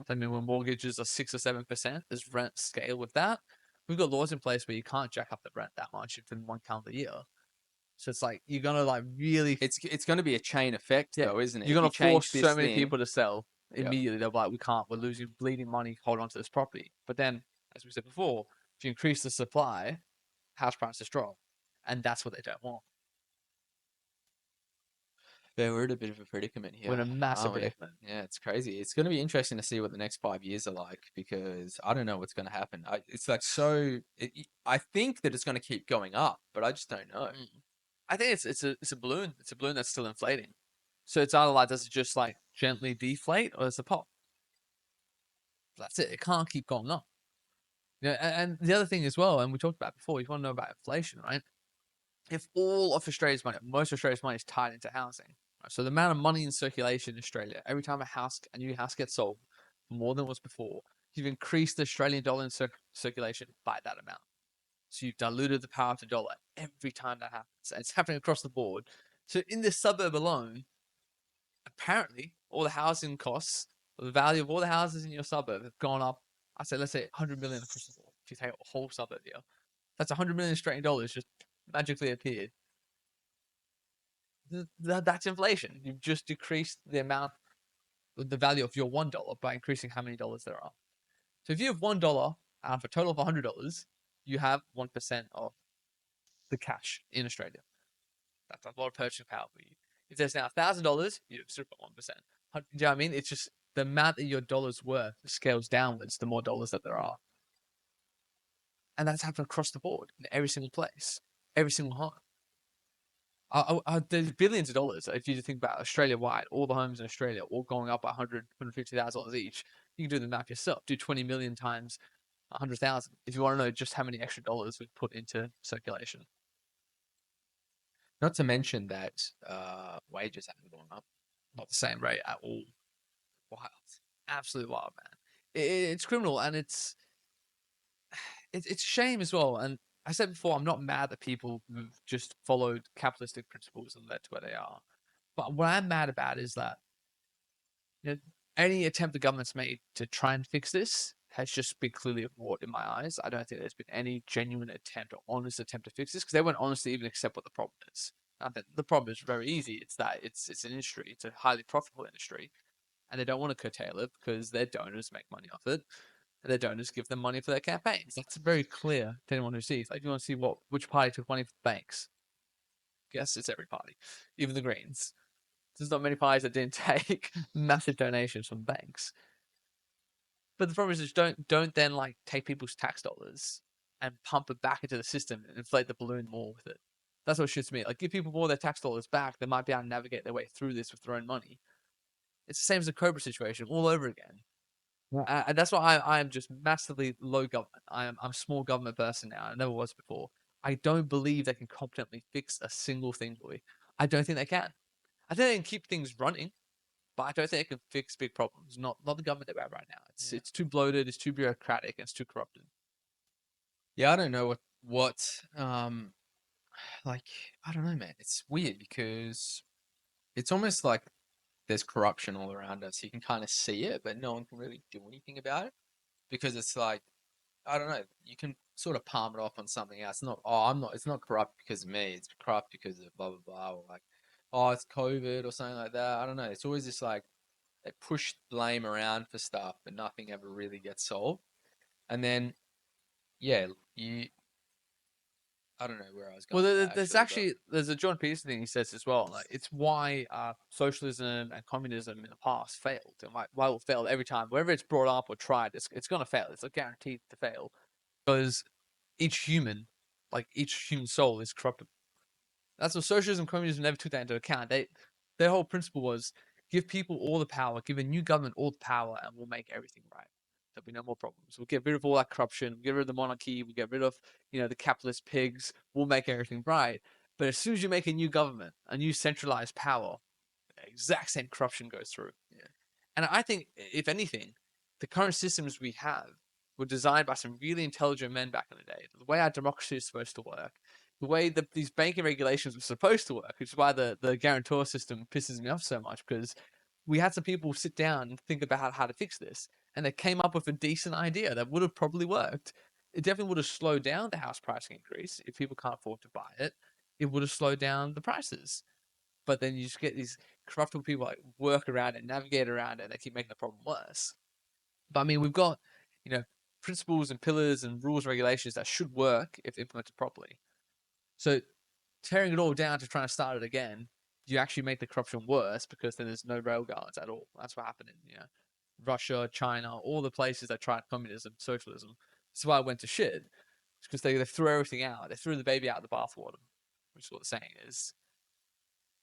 I mean, when mortgages are 6 or 7%, does rent scale with that? We've got laws in place where you can't jack up the rent that much in one calendar year. So it's like you're gonna like really, It's going to be a chain effect, yeah, though, isn't it? you're If gonna you force change so this many thing, people to sell yeah, immediately. They'll be like, we can't. We're losing bleeding money. Hold on to this property. But then, as we said before, if you increase the supply, house prices drop, and that's what they don't want. yeah, we're in a bit of a predicament We're in here, a massive aren't we? predicament. Yeah, it's crazy. It's going to be interesting to see what the next 5 years are like because I don't know what's going to happen. It's like I think that it's going to keep going up, but I just don't know. Mm. I think it's a balloon. It's a balloon that's still inflating. So it's either like does it just like gently deflate or does it pop? That's it. It can't keep going up. Yeah, and the other thing as well, and we talked about before, you want to know about inflation, right? If all of Australia's money, most of Australia's money is tied into housing, right? So the amount of money in circulation in Australia, every time a new house gets sold, more than was before, you've increased the Australian dollar in circulation by that amount. So you've diluted the power of the dollar every time that happens. And it's happening across the board. So in this suburb alone, apparently all the housing costs, the value of all the houses in your suburb have gone up. I say, let's say 100 million across the board. If you take a whole suburb here, that's 100 million Australian dollars just magically appeared. That's inflation. You've just decreased the amount, the value of your $1 by increasing how many dollars there are. So if you have $1 out of a total of $100, you have 1% of the cash in Australia. That's a lot of purchasing power for you. If there's now $1,000, you have 0.1%. Do you know what I mean? It's just the amount that your dollar's worth scales downwards the more dollars that there are. And that's happened across the board in every single place, every single home. There's billions of dollars. If you think about Australia wide, all the homes in Australia all going up by $150,000 each. You can do the math yourself. Do 20 million times 100,000 if you want to know just how many extra dollars we've put into circulation. Not to mention that wages haven't gone up. Not the same rate at all. Wild, absolute wild, man. It's criminal, and it's a shame as well. And I said before, I'm not mad that people who've just followed capitalistic principles and led to where they are. But what I'm mad about is that, you know, any attempt the government's made to try and fix this has just been clearly ignored in my eyes. I don't think there's been any genuine attempt or honest attempt to fix this because they won't honestly even accept what the problem is. I think the problem is very easy. It's that it's an industry. It's a highly profitable industry, and they don't want to curtail it because their donors make money off it. And their donors give them money for their campaigns. That's very clear to anyone who sees. Like, you want to see which party took money from banks? Guess it's every party, even the Greens. There's not many parties that didn't take massive donations from banks. But the problem is, don't then like take people's tax dollars and pump it back into the system and inflate the balloon more with it. That's what shoots me. Like, give people more of their tax dollars back, they might be able to navigate their way through this with their own money. It's the same as the Cobra situation all over again. And that's why I am just massively low government. I'm a small government person now. I never was before. I don't believe they can competently fix a single thing, boy. I don't think they can. I think they can keep things running, but I don't think they can fix big problems. Not the government that we have right now. Yeah. It's too bloated, it's too bureaucratic, and it's too corrupted. Yeah, I don't know what like I don't know, man. It's weird because it's almost like there's corruption all around us. You can kind of see it, but no one can really do anything about it because it's like I don't know. You can sort of palm it off on something else. Not, oh, I'm not. It's not corrupt because of me. It's corrupt because of blah blah blah. Or like, oh, it's COVID or something like that. I don't know. It's always just like they push blame around for stuff, but nothing ever really gets solved. And then, yeah, you. I don't know where I was Well, going with that there's actually, but actually there's a John Peterson thing he says as well. Like, it's why socialism and communism in the past failed, and why it will fail every time. Wherever it's brought up or tried, it's gonna fail. It's like guaranteed to fail because each human, like each human soul, is corruptible. That's what socialism and communism never took that into account. Their whole principle was give people all the power, give a new government all the power, and we'll make everything right. There'll be no more problems. We'll get rid of all that corruption, we'll get rid of the monarchy, we'll get rid of, the capitalist pigs, we'll make everything right. But as soon as you make a new government, a new centralized power, the exact same corruption goes through. yeah, And I think, if anything, the current systems we have were designed by some really intelligent men back in the day. The way our democracy is supposed to work, the way that these banking regulations were supposed to work, which is why the guarantor system pisses me off so much, because we had some people sit down and think about how to fix this, and they came up with a decent idea that would have probably worked. It definitely would have slowed down the house pricing increase if people can't afford to buy it. It would have slowed down the prices. But then you just get these corruptible people like work around it, navigate around it, and they keep making the problem worse. But I mean, we've got, you know, principles and pillars and rules and regulations that should work if implemented properly. So tearing it all down to try and start it again, you actually make the corruption worse because then there's no railguards at all. That's what happened in, Russia, China, all the places that tried communism, socialism. That's why it went to shit. It's because they threw everything out. They threw the baby out of the bathwater, which is what the saying is.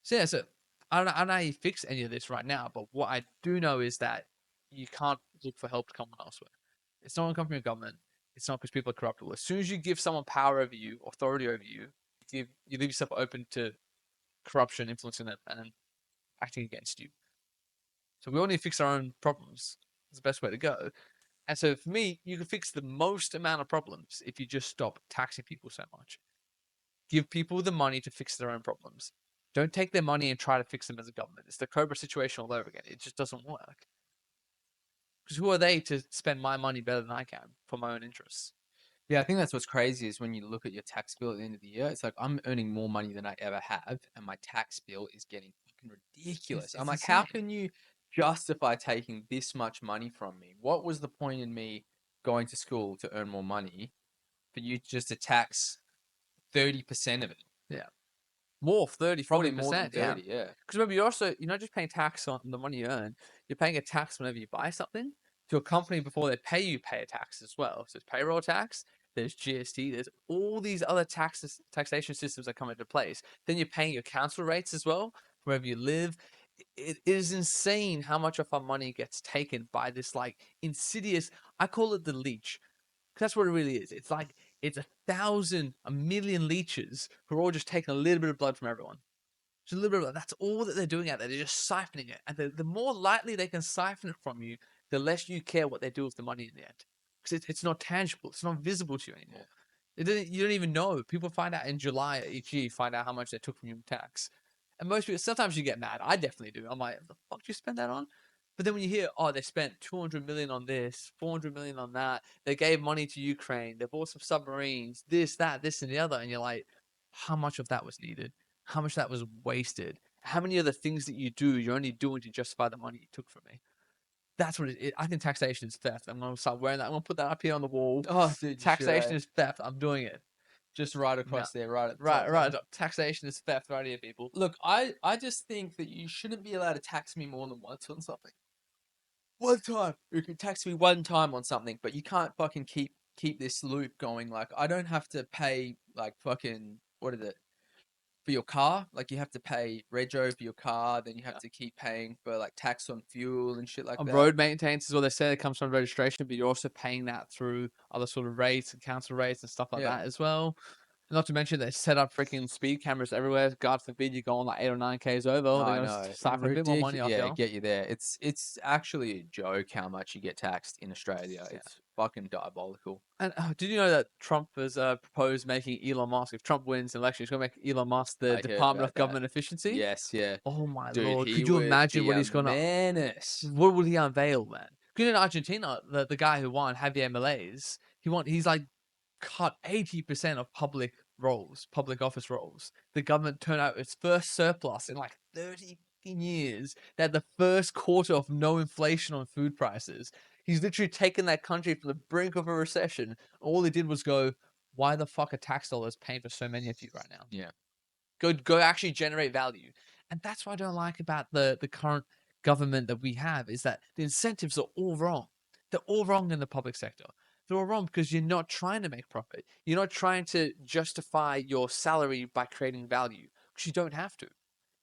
So yeah, so I don't know how you fix any of this right now, but what I do know is that you can't look for help to come from elsewhere. It's not going to come from your government. It's not because people are corruptible. As soon as you give someone power over you, authority over you, you leave yourself open to corruption influencing them and acting against you. So we all need to fix our own problems. It's the best way to go. And so for me, you can fix the most amount of problems if you just stop taxing people so much. Give people the money to fix their own problems. Don't take their money and try to fix them as a government. It's the Cobra situation all over again. It just doesn't work. Because who are they to spend my money better than I can for my own interests? Yeah, I think that's what's crazy is when you look at your tax bill at the end of the year, it's like I'm earning more money than I ever have, and my tax bill is getting fucking ridiculous. I'm It's like, how insane. can you justify taking this much money from me? What was the point in me going to school to earn more money for you just to tax 30% of it? Yeah. More, 30, Probably more than 40%. Yeah. 30, yeah. Because remember, you're not just paying tax on the money you earn, you're paying a tax whenever you buy something. To a company before they pay you, pay a tax as well. So there's payroll tax, there's GST, there's all these other taxation systems that come into place. Then you're paying your council rates as well, wherever you live. It is insane how much of our money gets taken by this like insidious, I call it the leech. 'Cause that's what it really is. It's like it's a million leeches who are all just taking a little bit of blood from everyone. Just a little bit of that's all that they're doing out there. They're just siphoning it. And the more lightly they can siphon it from you, the less you care what they do with the money in the end. Because it's not tangible. It's not visible to you Yeah. anymore. You don't even know. People find out in July each year, you find out how much they took from you in tax. And most people, sometimes you get mad. I definitely do. I'm like, the fuck do you spend that on? But then when you hear, oh, they spent 200 million on this, 400 million on that, they gave money to Ukraine, they bought some submarines, this, that, this, and the other, and you're like, how much of that was needed? How much that was wasted? How many of the things that you do, you're only doing to justify the money you took from me? That's what it is. I think taxation is theft. I'm going to start wearing that. I'm going to put that up here on the wall. Oh, dude, you should. Taxation is theft. I'm doing it. Just right No. across there, right at the Right, top, right. huh? Taxation is theft right here, people. Look, I just think that you shouldn't be allowed to tax me more than once on something. One time. You can tax me one time on something, but you can't fucking keep this loop going. Like I don't have to pay like fucking what is it for your car? Like you have to pay rego for your car, then you have Yeah. to keep paying for like tax on fuel and shit like On that. road maintenance is what they say. It comes from registration, but you're also paying that through other sort of rates and council rates and stuff like Yeah, that as well. Not to mention they set up freaking speed cameras everywhere. God forbid you go on like 8 or 9 Ks over. They're I gonna know. siphon a bit more money off Yeah, you. get you there. It's actually a joke how much you get taxed in Australia. Yeah. It's fucking diabolical. And did you know that Trump has proposed making Elon Musk, if Trump wins the election, he's going to make Elon Musk the I heard Department of about that. Government Efficiency? Yes, yeah. Oh my Dude, lord! he Could you would imagine be what a he's going to? menace. What will he unveil, man? Because in Argentina, the guy who won, Javier Milei, he's like cut 80% of public roles, public office roles. The government turned out its first surplus in like 30 years. They had the first quarter of no inflation on food prices. He's literally taken that country from the brink of a recession. All he did was go, why the fuck are tax dollars paying for so many of you right now? Yeah. Go actually generate value. And that's what I don't like about the current government that we have is that the incentives are all wrong. They're all wrong in the public sector. They're all wrong because you're not trying to make profit. You're not trying to justify your salary by creating value because you don't have to.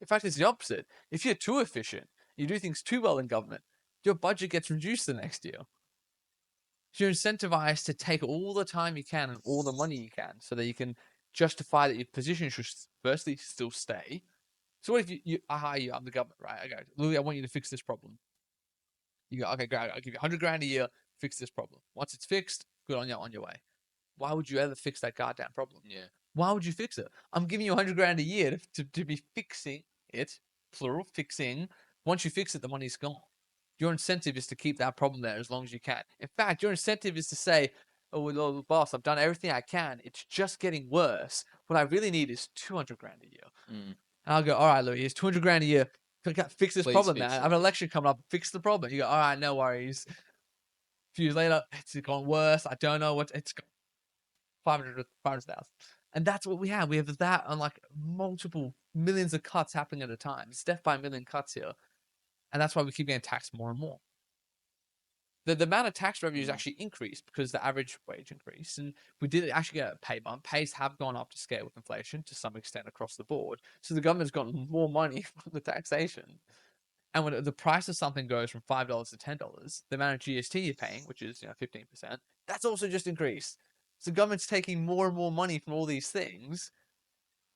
In fact, it's the opposite. If you're too efficient, you do things too well in government, your budget gets reduced the next year. So you're incentivized to take all the time you can and all the money you can so that you can justify that your position should firstly still stay. So what if I hire you, I'm the government, right? I go, Louis, I want you to fix this problem. You go, okay, great, I'll give you 100 grand a year, fix this problem. Once it's fixed, good on your way. Why would you ever fix that goddamn problem? Yeah. Why would you fix it? I'm giving you 100 grand a year to be fixing it, plural, fixing. Once you fix it, the money's gone. Your incentive is to keep that problem there as long as you can. In fact, your incentive is to say, oh, well, boss, I've done everything I can. It's just getting worse. What I really need is 200 grand a year. Mm. And I'll go, all right, Louis, it's 200 grand a year. Fix this Please problem, man. I fix have it. an election coming up. Fix the problem. You go, all right, no worries. A few years later, it's gone worse. I don't know what it's 500,000. And that's what we have. We have that on like multiple millions of cuts happening at a time. It's death by a million cuts here. And that's why we keep getting taxed more and more. The amount of tax revenues Mm. actually increased because the average wage increased. And we did actually get a pay bump. Pays have gone up to scale with inflation to some extent across the board. So the government's gotten more money from the taxation. And when the price of something goes from $5 to $10, the amount of GST you're paying, which is 15%, that's also just increased. So the government's taking more and more money from all these things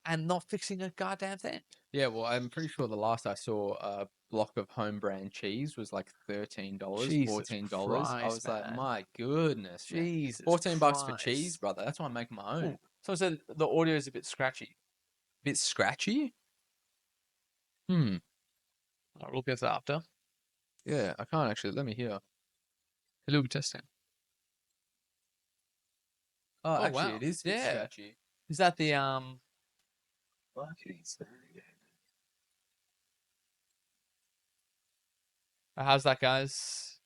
and not fixing a goddamn thing. Yeah, well, I'm pretty sure the last I saw a block of home brand cheese was like $13, Jesus $14. I Christ, was like, man. my goodness, man. Jesus 14 bucks for cheese, Christ. brother. That's why I'm making my own. Ooh, someone said the audio is a bit scratchy. Bit scratchy? Hmm. All right, we'll get to that after. Yeah, I can't actually. Let me hear. A little bit testing. Oh, Oh actually, wow. it is a bit Yeah. scratchy. Is that the how's that, guys?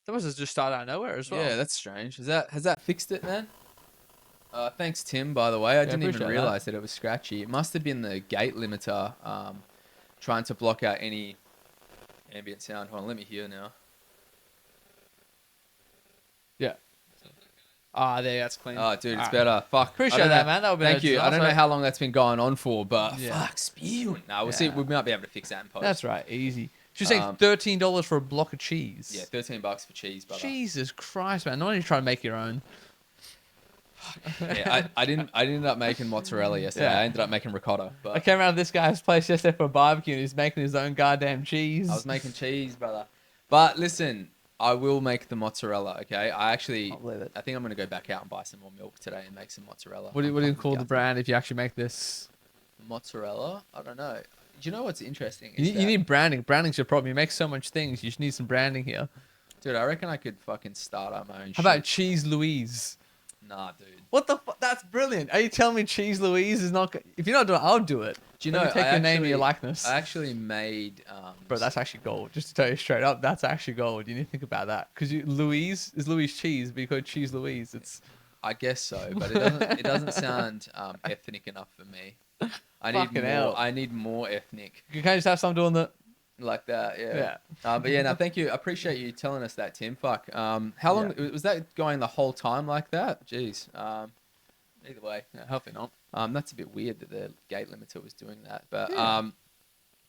That must have just started out of nowhere as Yeah, well. that's strange. Has that fixed it, man? Thanks, Tim. By the way, I Yeah, didn't even appreciate that. realize that it was scratchy. It must have been the gate limiter, trying to block out any ambient sound. Hold on, let me hear now. Yeah. Ah, there, that's clean. Oh, dude, it's Alright. better. Fuck. I Appreciate don't that, know. man. That would be Thank you. I don't know disaster. how long that's been going on for, but Yeah. fuck, spewing. No, we'll see. Yeah. We might be able to fix that in post. That's right, easy. She's saying Um, $13 for a block of cheese. Yeah, 13 bucks for cheese, brother. Jesus Christ, man! Not only try to make your own. Yeah, I didn't end up making mozzarella yesterday. Yeah. I ended up making ricotta. I But came around to this guy's place yesterday for a barbecue, and he's making his own goddamn cheese. I was making cheese, brother. But listen, I will make the mozzarella. Okay, I Can't believe it. think I'm gonna go back out and buy some more milk today and make some mozzarella. What do I'm you fucking call the gutted. brand if you actually make this? Mozzarella? I don't know. Do you know what's interesting? You Is need, you that, need branding. Branding's your problem. You make so much things. You just need some branding here. dude, I reckon I could fucking start up my own How shit. about Cheese Louise? Nah, dude. What the fuck? That's brilliant. Are you telling me Cheese Louise is not? If you're not doing it, I'll do it. Do you Let know? me take your name and your likeness. I actually made. Bro, that's actually gold. Just to tell you straight up, that's actually gold. You need to think about that. Because Louise is Louise Cheese, but you call it Cheese Louise. It's I guess so, but it doesn't. It doesn't sound ethnic enough for me. I need Fucking more. hell. I need more ethnic you can't just have someone doing the. like that. Yeah. Yeah. But yeah, no, thank you. I appreciate you telling us that, Tim. Fuck. How long was that going the whole time like that? Jeez. Either way, Yeah, hopefully not. that's a bit weird that the gate limiter was doing that. But Yeah.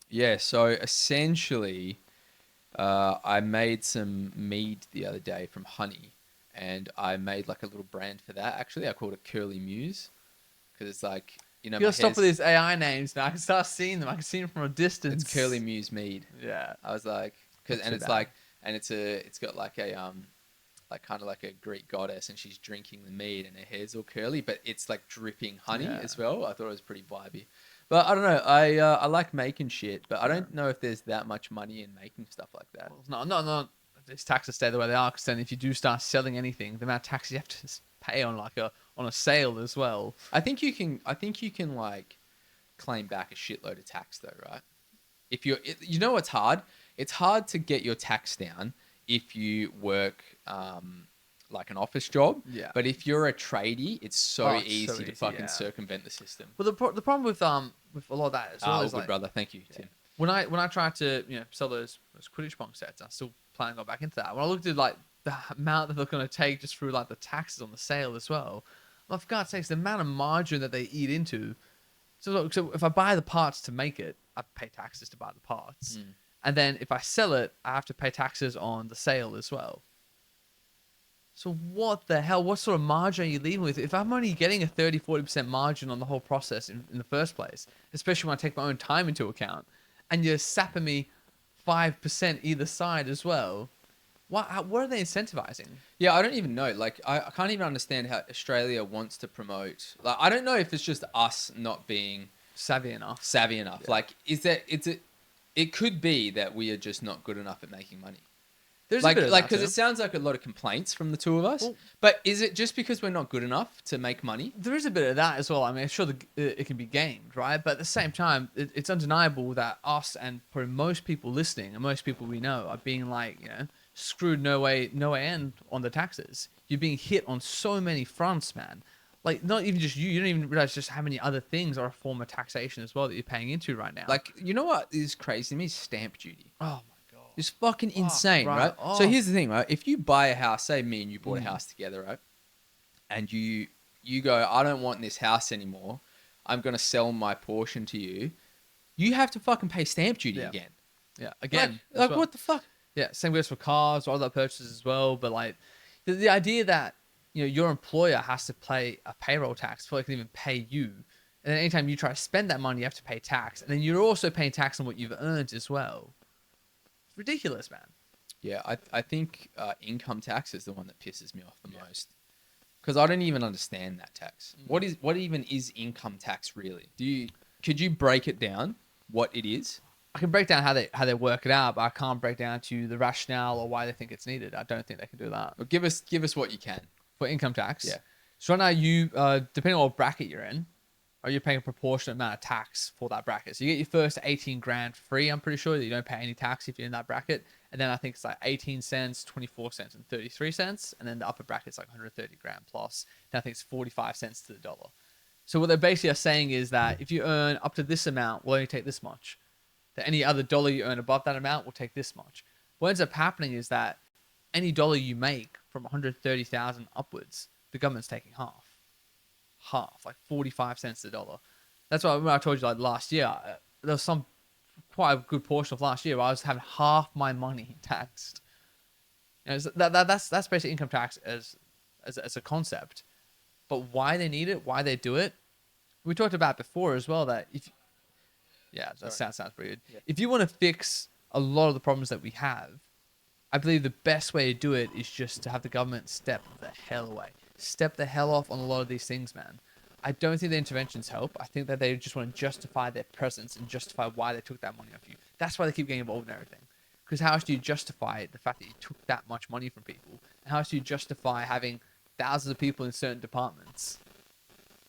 yeah. So essentially, I made some mead the other day from honey, and I made like a little brand for that. Actually, I called it Curly Muse because it's like You my gotta stop hair's- with these AI names, man. I can start seeing them. I can see them from a distance. It's Curly Muse mead. Yeah. I was like, Not and too it's bad. like, and it's got like a like kind of like a Greek goddess, and she's drinking the mead, and her hair's all curly, but it's like dripping honey Yeah. as well. I thought it was pretty vibey. But I don't know. I like making shit, but I don't know if there's that much money in making stuff like that. Well, no. These taxes stay the way they are. Because then, if you do start selling anything, the amount of taxes you have to pay on on a sale as well. I think you can. I think you can like claim back a shitload of tax though, right? If you know what's hard? It's hard to get your tax down if you work like an office job. Yeah. But if you're a tradie, it's so Oh, it's easy so to easy, fucking yeah. circumvent the system. Well, the problem with a lot of that as well Oh, is good like brother. Thank you, Tim. when I tried to sell those Quidditch Pong sets, I still plan to go back into that. When I looked at like the amount that they're going to take just through like the taxes on the sale as well, well, for God's sakes, the amount of margin that they eat into. So if I buy the parts to make it, I pay taxes to buy the parts, and then if I sell it, I have to pay taxes on the sale as well. So what the hell? What sort of margin are you leaving with? If I'm only getting a 30-40% margin on the whole process in the first place, especially when I take my own time into account, and you're sapping me 5% either side as well, what are they incentivizing? Yeah, I don't even know. Like, I can't even understand how Australia wants to promote. Like, I don't know if it's just us not being Savvy enough. savvy enough. Yeah. Like, it could be that we are just not good enough at making money. There's Like, a bit of that because too. it sounds like a lot of complaints from the two of us. Well- But is it just because we're not good enough to make money? There is a bit of that as well. I mean, sure, it can be gamed, right? But at the same time, it's undeniable that us and probably most people listening and most people we know are being like, screwed no end on the taxes. You're being hit on so many fronts, man. Like, not even just you. You don't even realize just how many other things are a form of taxation as well that you're paying into right now. Like, you know what is crazy to me? Stamp duty. oh my god. It's fucking insane, right. right? Oh. So here's the thing, right? If you buy a house, say me and you bought a Mm. house together, right? And you go, I don't want this house anymore. I'm gonna sell my portion to you. you have to fucking pay stamp duty Yeah. again. Yeah, again, as Like well. what the fuck? Yeah, same goes for cars or other purchases as well. But like the idea that your employer has to pay a payroll tax before they can even pay you, and then anytime you try to spend that money, you have to pay tax, and then you're also paying tax on what you've earned as well. It's ridiculous, man. Yeah, I think income tax is the one that pisses me off the most because I don't even understand that tax. What even is income tax really? Could you break it down? What it is? I can break down how they work it out, but I can't break down to the rationale or why they think it's needed. I don't think they can do that. But give us what you can. For income tax. Yeah. So right now you depending on what bracket you're in, or you're paying a proportionate amount of tax for that bracket. So you get your first 18 grand free, I'm pretty sure that you don't pay any tax if you're in that bracket. And then I think it's like 18 cents, 24 cents, and 33 cents. And then the upper bracket's like 130 grand plus. Then I think it's 45 cents to the dollar. So what they basically are saying is that if you earn up to this amount, we'll only take this much. That any other dollar you earn above that amount will take this much. What ends up happening is that any dollar you make from 130,000 upwards, the government's taking half, like 45 cents to the dollar. That's why when I told you like last year, there was some quite a good portion of last year where I was having half my money taxed. So that's basically income tax as a concept. But why they need it, why they do it, we talked about before as well. That sounds pretty good. Yeah. If you want to fix a lot of the problems that we have, I believe the best way to do it is just to have the government step the hell away. Step the hell off on a lot of these things, man. I don't think the interventions help. I think that they just want to justify their presence and justify why they took that money off you. That's why they keep getting involved in everything. Because how else do you justify the fact that you took that much money from people? And how else do you justify having thousands of people in certain departments?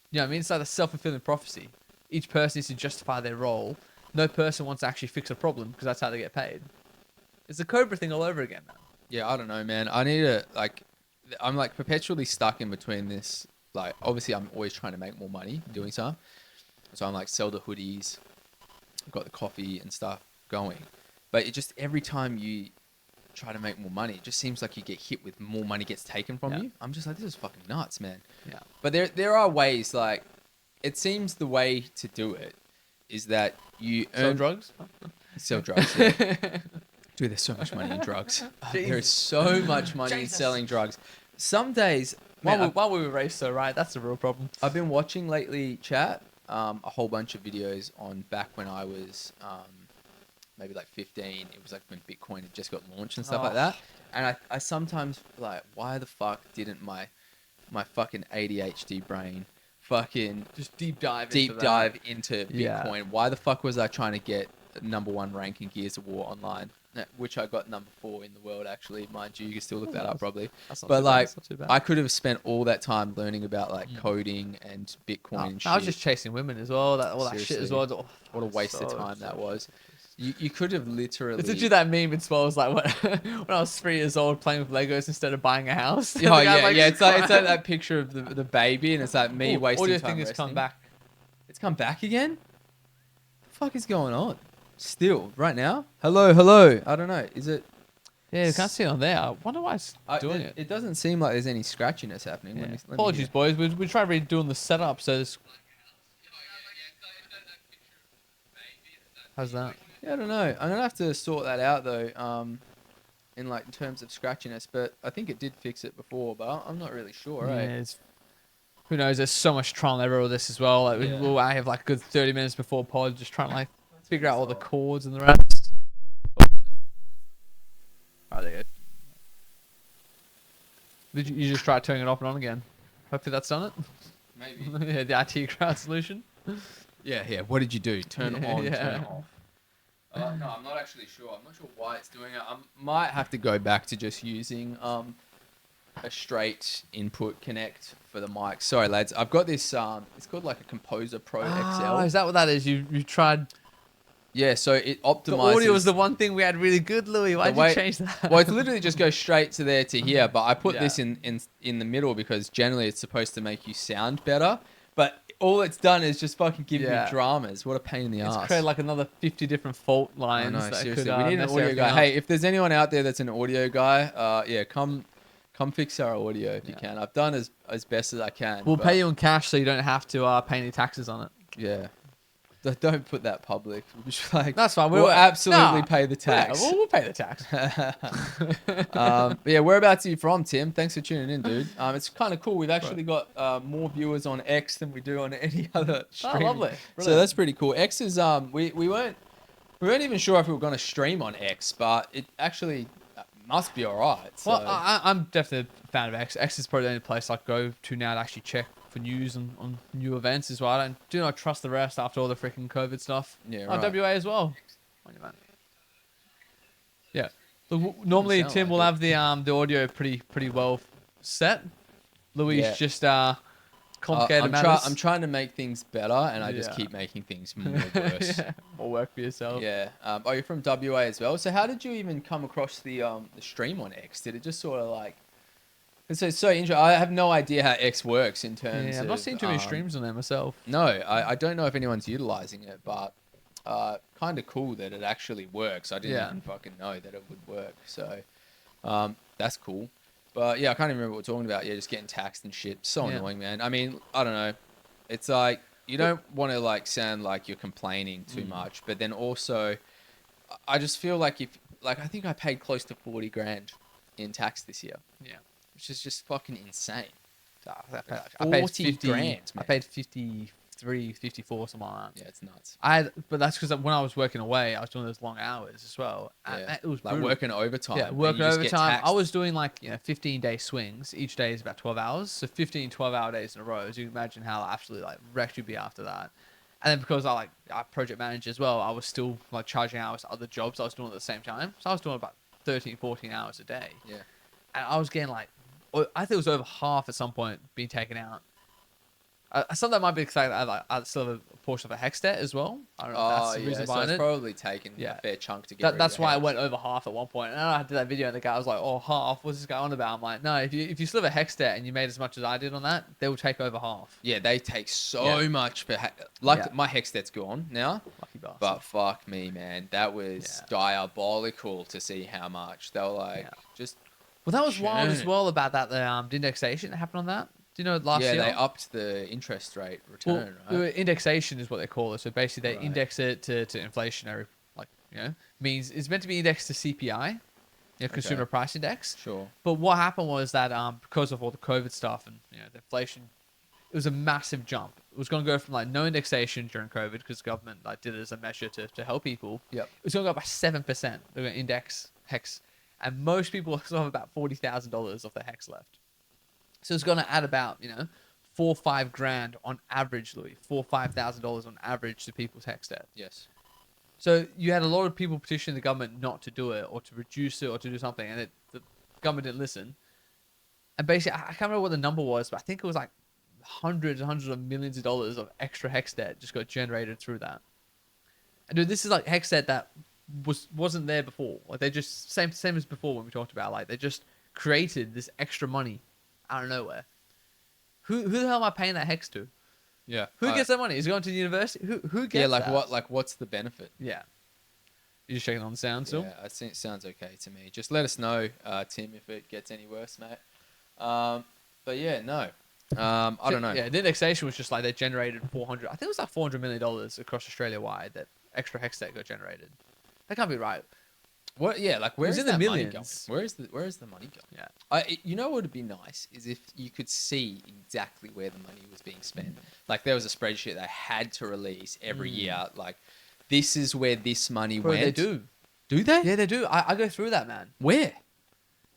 You know what I mean? It's like a self-fulfilling prophecy. Each person needs to justify their role. No person wants to actually fix a problem because that's how they get paid. It's the Cobra thing all over again, man. Yeah, I don't know, man. I need to I'm like perpetually stuck in between this. Like, obviously, I'm always trying to make more money doing stuff. So I'm like, sell the hoodies, got the coffee and stuff going. But it just every time you try to make more money, it just seems like you get hit with more money gets taken from you. I'm just like, this is fucking nuts, man. Yeah. But there are ways. Like, it seems the way to do it is that you Sell earn drugs? sell drugs. Yeah. Dude, there's so much money in drugs. There is so much money in selling drugs. Some days, man, Why we were raised so right, that's the real problem. I've been watching lately, chat, a whole bunch of videos on back when I was maybe like 15. It was like when Bitcoin had just got launched and stuff like that. And I sometimes like, why the fuck didn't my fucking ADHD brain fucking Just deep dive into Bitcoin? Yeah. Why the fuck was I trying to get #1 rank in Gears of War Online? Which I got #4 in the world, actually, mind you. You can still look that up probably. But like, I could have spent all that time learning about like coding and Bitcoin and shit. I was just chasing women as well. All that shit as well. Oh, what a waste of time that was. You could have literally. Did you that meme as well? It was like when I was 3 years old playing with Legos instead of buying a house. Oh yeah, yeah. It's like that picture of the baby, and it's like me wasting audio time. Thing has come back. It's come back again. What the fuck is going on? Still, right now? Hello. I don't know. Is it? Yeah, you can't see it on there. I wonder why it's doing it. It doesn't seem like there's any scratchiness happening. Yeah. Let me Apologies, boys. We tried redoing the setup, so this. How's that? Yeah, I don't know. I'm gonna have to sort that out though. In terms of scratchiness, but I think it did fix it before, but I'm not really sure. Yeah, Right? who knows? There's so much trial and error with this as well. Like Yeah. I have like a good 30 minutes before pod, just trying to figure out all the chords and the rest. Oh, there you go. Did you just try turning it off and on again? Hopefully that's done it. Maybe. Yeah, the IT crowd solution. Yeah. What did you do? Turn on, Yeah. turn off. No, I'm not actually sure. I'm not sure why it's doing it. I might have to go back to just using a straight input connect for the mic. Sorry, lads. I've got this. It's called like a Composer Pro XL. Is that what that is? You tried. Yeah, so it optimizes. The audio was the one thing we had really good, Louis. Why'd you change that? Well, it's literally just goes straight to there to here, but I put Yeah. this in the middle because generally it's supposed to make you sound better. But all it's done is just fucking give me dramas. What a pain in the ass. It's created like another 50 different fault lines. I know, that seriously. could, We need an mess audio everything guy. up. Hey, if there's anyone out there that's an audio guy, come fix our audio if you can. I've done as best as I can. We'll but pay you in cash so you don't have to pay any taxes on it. Yeah. Don't put that public. We'll just like That's fine. we'll absolutely nah. pay the tax. Yeah, we'll pay the tax. Yeah, whereabouts are you from, Tim? Thanks for tuning in, dude. It's kind of cool. We've Right. actually got more viewers on X than we do on any other Oh, streaming. lovely. So Brilliant. that's pretty cool. X is we weren't even sure if we were going to stream on X, but it actually must be all right. So. Well, I'm definitely a fan of X. X is probably the only place I go to now to actually check for news on new events as well. I do not trust the rest after all the freaking COVID stuff. Yeah, Oh, right. WA as well. On your man. Yeah. Look, normally sound Tim like will it. have the audio pretty well set. Louis Yeah. just complicated matters. I'm trying to make things better, and I just Yeah. keep making things more worse. Yeah. More work for yourself. Yeah. Oh, you're from WA as well. So how did you even come across the stream on X? Did it just sort of like? It's so interesting. I have no idea how X works in terms Yeah, I've of. not seen too many streams on there myself. No, I don't know if anyone's utilizing it, but kind of cool that it actually works. I didn't Yeah. even fucking know that it would work. So that's cool. But yeah, I can't even remember what we're talking about. Yeah, just getting taxed and shit. So Yeah. annoying, man. I mean, I don't know. It's like you don't want to like sound like you're complaining too much, but then also, I just feel like if like I think I paid close to 40 grand in tax this year, Yeah. which is just fucking insane. I paid 40 50 grand, I man. paid 53, 54, something like that. Yeah, it's nuts. But that's because when I was working away, I was doing those long hours as well. And Yeah. it was Like brutal. working overtime. Yeah, and working you just get overtime. I taxed. was doing 15-day swings. Each day is about 12 hours. So 15 12-hour days in a row. So you can imagine how absolutely wrecked you'd be after that. And then because I project manage as well, I was still charging hours to other jobs I was doing at the same time. So I was doing about 13, 14 hours a day. Yeah. And I was getting I think it was over half at some point being taken out. Some of that might be because I still have a portion of a hex debt as well. I don't know if that's the reason so behind it's it. probably taken Yeah. a fair chunk to get rid of That's the why I house. went over half at one point. And I did that video and the guy was like, "Oh, half? What's this guy on about?" I'm like, "No, if you still have a hex debt and you made as much as I did on that, they will take over half." Yeah, they take so much for my hex debt's gone now, Lucky bastard. but fuck me, man, that was Yeah. diabolical to see how much they were like Yeah. just. Well, that was wild as churn. well about that the indexation that happened on that. Do you know last Yeah, year? they upped the interest rate Well, return, right? indexation is what they call it. So basically, they Right. index it to inflationary, means it's meant to be indexed to CPI, consumer Okay. price index. Sure. But what happened was that because of all the COVID stuff and the inflation, it was a massive jump. It was going to go from no indexation during COVID because the government did it as a measure to help people. Yep. It was going to go up by 7%. They're going to index hex, and most people still have about $40,000 of their hex left. So it's going to add about 4 or 5 grand on average, Louis. $4,000-5,000 on average to people's hex debt. Yes. So you had a lot of people petitioning the government not to do it or to reduce it or to do something, and the government didn't listen. And basically, I can't remember what the number was, but I think it was hundreds and hundreds of millions of dollars of extra hex debt just got generated through that. And dude, this is hex debt that wasn't there before. They just same as before when we talked about they just created this extra money out of nowhere. Who the hell am I paying that hex to? Yeah. Who gets that money? Is it going to the university? Who gets that? What's the benefit? Yeah. You just checking on the sound still? Yeah, I think it sounds okay to me. Just let us know, Tim, if it gets any worse, mate. But yeah, no. I don't know. Yeah, the indexation was just they generated 400. I think it was $400 million across Australia wide that extra hex debt got generated. That can't be right. What? Yeah, where's in that the money going? millions. Where is the money going? Yeah. You know what would be nice is if you could see exactly where the money was being spent. There was a spreadsheet they had to release every year. This is where this money Bro, went. they do. Do they? Yeah, they do. I go through that, man. Where?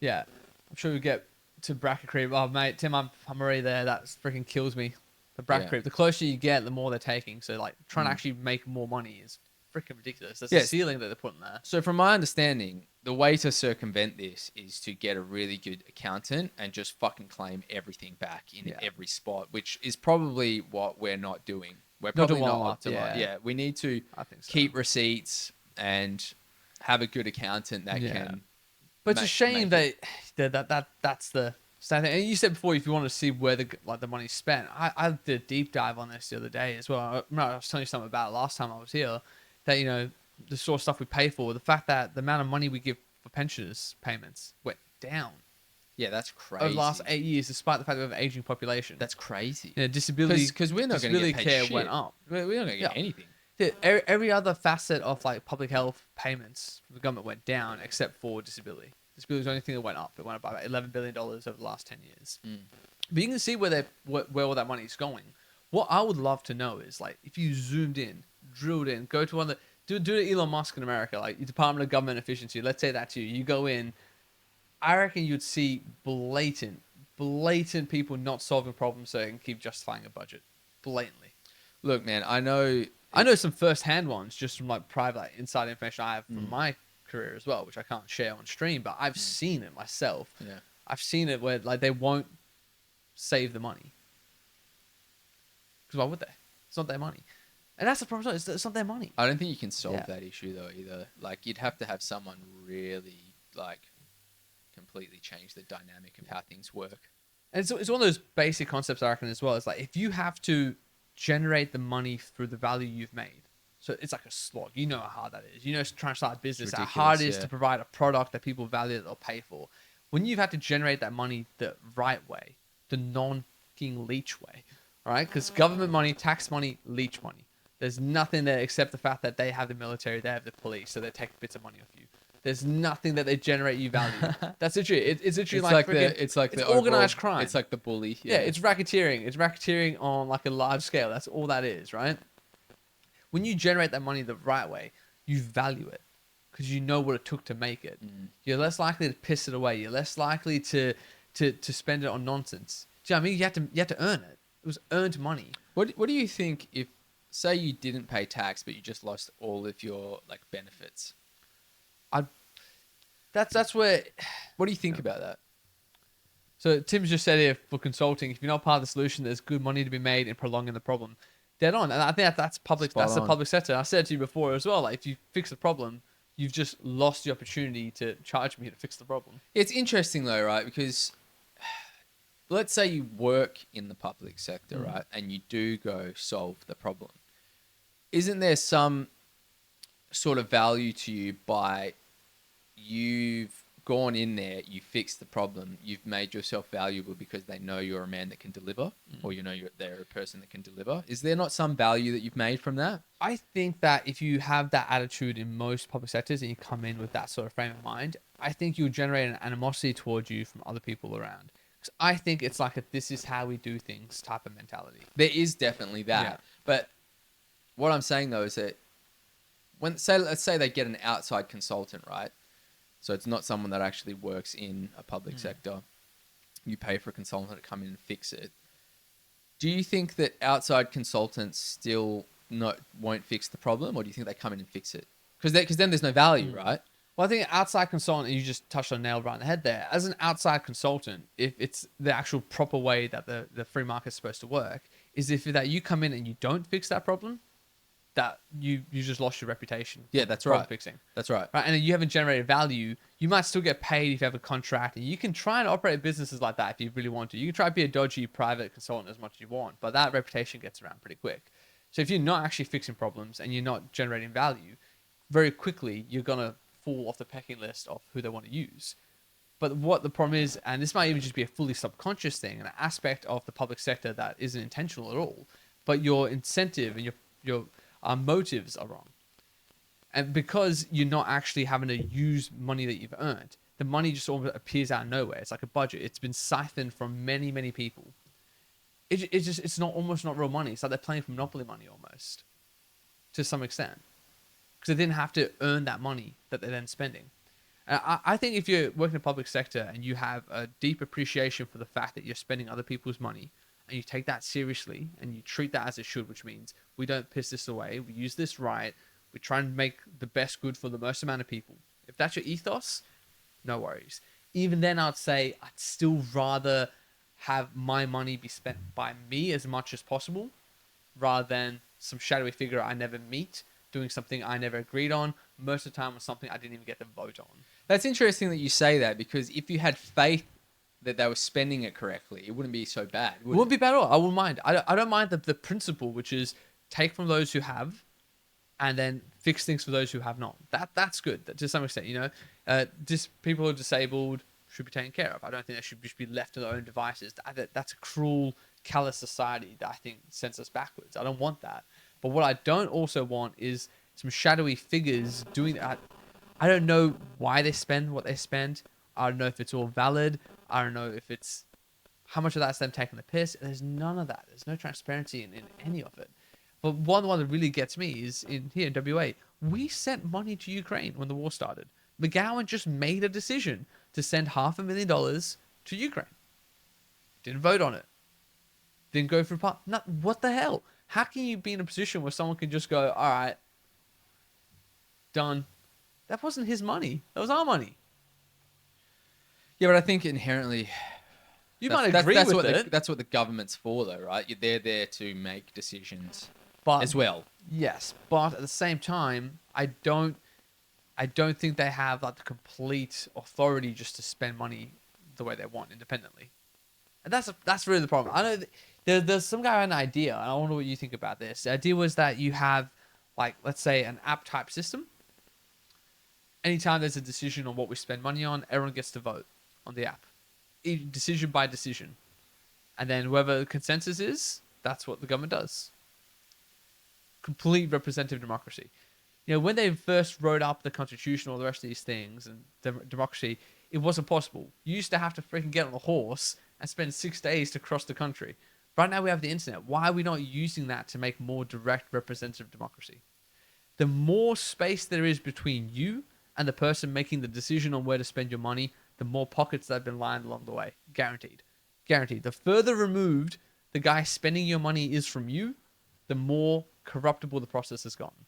Yeah. I'm sure we get to bracket creep. Oh, mate, Tim, I'm already there. That freaking kills me. The bracket Yeah. creep. The closer you get, the more they're taking. So, trying to actually make more money is freaking ridiculous. That's the Yes. ceiling that they're putting there. So from my understanding, the way to circumvent this is to get a really good accountant and just fucking claim everything back in every spot, which is probably what we're not doing. We're Not probably doing not well optimized. enough, Yeah, we need to I think so. keep receipts and have a good accountant that Yeah. can. But it's a shame make that's the sad thing. And you said before, if you want to see where the money's spent, I did a deep dive on this the other day as well. I was telling you something about it last time I was here, that the sort of stuff we pay for, the fact that the amount of money we give for pensioners payments went down Yeah, that's crazy. over the last 8 years, despite the fact that we have an aging population. That's crazy. disability Because we're not going to disability get paid care shit. went up. We're not going to get Yeah. anything. Every other facet of like public health payments, the government went down except for disability. Disability was the only thing that went up. It went up by about $11 billion over the last 10 years. Mm. But you can see where all that money is going. What I would love to know is like if you zoomed in, drilled in, go to one of the do Elon Musk in America, like your Department of Government Efficiency. Let's say that to you. You go in. I reckon you'd see blatant people not solving problems so they can keep justifying a budget, blatantly. Look, man, I know. I know some first-hand ones just from like private like, inside information I have from Mm. my career as well, which I can't share on stream, but I've seen it myself. Yeah. I've seen it where like they won't save the money because why would they? It's not their money, and that's the problem. It's not their money. I don't think you can solve Yeah. that issue though either. Like you'd have to have someone really like completely change the dynamic of how things work. And it's one of those basic concepts I reckon as well. It's like if you have to generate the money through the value you've made. So it's like a slog. You know how hard that is. You know, trying to start a business, how hard it is to provide a product that people value that they'll pay for. When you've had to generate that money the right way, the non-king leech way, all right? Because government money, tax money, leech money. There's nothing there except the fact that they have the military, they have the police, so they take bits of money off you. There's nothing that they generate you value. That's literally it's literally It's like the organized overall, crime. It's like the bully. Yeah, it's racketeering. It's racketeering on like a large scale. That's all that is, right? When you generate that money the right way, you value it because you know what it took to make it. You're less likely to piss it away. You're less likely to spend it on nonsense. Do you know what I mean? You had to earn it. It was earned money. What do you think if say you didn't pay tax but you just lost all of your like benefits? That's where. What do you think about that? So Tim's just said here for consulting, if you're not part of the solution, there's good money to be made in prolonging the problem. Dead on, and I think that's public. Spot That's the on. public sector. I said to you before as well. Like if you fix the problem, you've just lost the opportunity to charge me to fix the problem. It's interesting though, right? Because let's say you work in the public sector, right? And you do go solve the problem. Isn't there some sort of value to you by you've gone in there, you fixed the problem, you've made yourself valuable because they know you're a man that can deliver, or you know they're a person that can deliver? Is there not some value that you've made from that? I think that if you have that attitude in most public sectors and you come in with that sort of frame of mind, I think you'll generate an animosity towards you from other people around. Because I think it's like a "this is how we do things" type of mentality. There is definitely that. Yeah. But what I'm saying though is that let's say they get an outside consultant, right? So it's not someone that actually works in a public sector. You pay for a consultant to come in and fix it. Do you think that outside consultants still won't fix the problem, or do you think they come in and fix it? Because then there's no value, right? Well, I think an outside consultant, you just touched on a nail right in the head there. As an outside consultant, if it's the actual proper way that the free market is supposed to work, is if that you come in and you don't fix that problem, that you just lost your reputation. Yeah, that's problem right. fixing. That's right. Right, and then you haven't generated value. You might still get paid if you have a contract, and you can try and operate businesses like that if you really want to. You can try to be a dodgy private consultant as much as you want, but that reputation gets around pretty quick. So if you're not actually fixing problems and you're not generating value, very quickly you're gonna fall off the pecking list of who they want to use. But what the problem is, and this might even just be a fully subconscious thing, an aspect of the public sector that isn't intentional at all, but your incentive and your motives are wrong. And because you're not actually having to use money that you've earned, the money just sort of appears out of nowhere. It's like a budget. It's been siphoned from many, many people. It's almost not real money. It's like they're playing for monopoly money almost, to some extent, because they didn't have to earn that money that they're then spending. And I think if you're working in the public sector and you have a deep appreciation for the fact that you're spending other people's money, and you take that seriously and you treat that as it should, which means we don't piss this away, we use this right, we try and make the best good for the most amount of people. If that's your ethos, no worries. Even then, I'd say I'd still rather have my money be spent by me as much as possible rather than some shadowy figure I never meet doing something I never agreed on, most of the time on something I didn't even get to vote on. That's interesting that you say that, because if you had faith that they were spending it correctly, it wouldn't be so bad. It wouldn't be bad at all. I wouldn't mind. I don't mind the principle, which is take from those who have and then fix things for those who have not. That's good to some extent, you know. Just people who are disabled should be taken care of. I don't think they should just be left to their own devices. That's a cruel, callous society that I think sends us backwards. I don't want that. But what I don't also want is some shadowy figures doing that. I don't know why they spend what they spend. I don't know if it's all valid. I don't know if it's how much of that's them taking the piss. There's none of that. There's no transparency in any of it. But one that really gets me is in here in WA. We sent money to Ukraine when the war started. McGowan just made a decision to send $500,000 to Ukraine. Didn't vote on it. Didn't go through part. No, what the hell? How can you be in a position where someone can just go, all right, done? That wasn't his money. That was our money. Yeah, but I think inherently You might agree with it. That's what the government's for, though, right? They're there to make decisions But as well. yes, but at the same time, I don't think they have like the complete authority just to spend money the way they want independently. And that's really the problem. I know there's some guy had an idea, and I wonder what you think about this. The idea was that you have, like, let's say an app type system. Anytime there's a decision on what we spend money on, everyone gets to vote on the app, decision by decision, and then whoever the consensus is, that's what the government does. Complete representative democracy. You know, when they first wrote up the Constitution, all the rest of these things, and democracy, it wasn't possible. You used to have to freaking get on a horse and spend 6 days to cross the country. Right now we have the internet. Why are we not using that to make more direct representative democracy? The more space there is between you and the person making the decision on where to spend your money, the more pockets that have been lined along the way. Guaranteed. Guaranteed. The further removed the guy spending your money is from you, the more corruptible the process has gotten.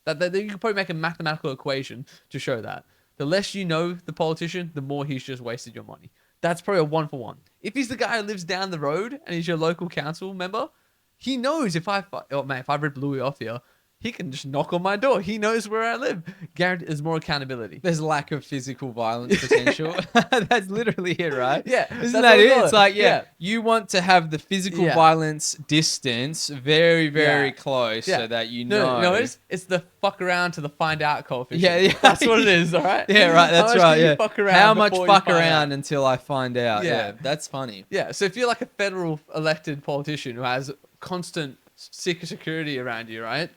That you can probably make a mathematical equation to show that. The less you know the politician, the more he's just wasted your money. That's probably a 1-for-1. If he's the guy who lives down the road and he's your local council member, he knows if I rip Louis off here, he can just knock on my door. He knows where I live. Guaranteed, there's more accountability. There's lack of physical violence potential. That's literally it, right? Yeah. Isn't that it? It's like, you want to have the physical violence distance very, very close so that you know. No, it's the fuck around to the find out coefficient. Yeah. That's what it is, all right? Yeah, right. That's right. Yeah. Fuck around How much fuck out? around until I find out? Yeah. That's funny. Yeah. So if you're like a federal elected politician who has constant security around you, right?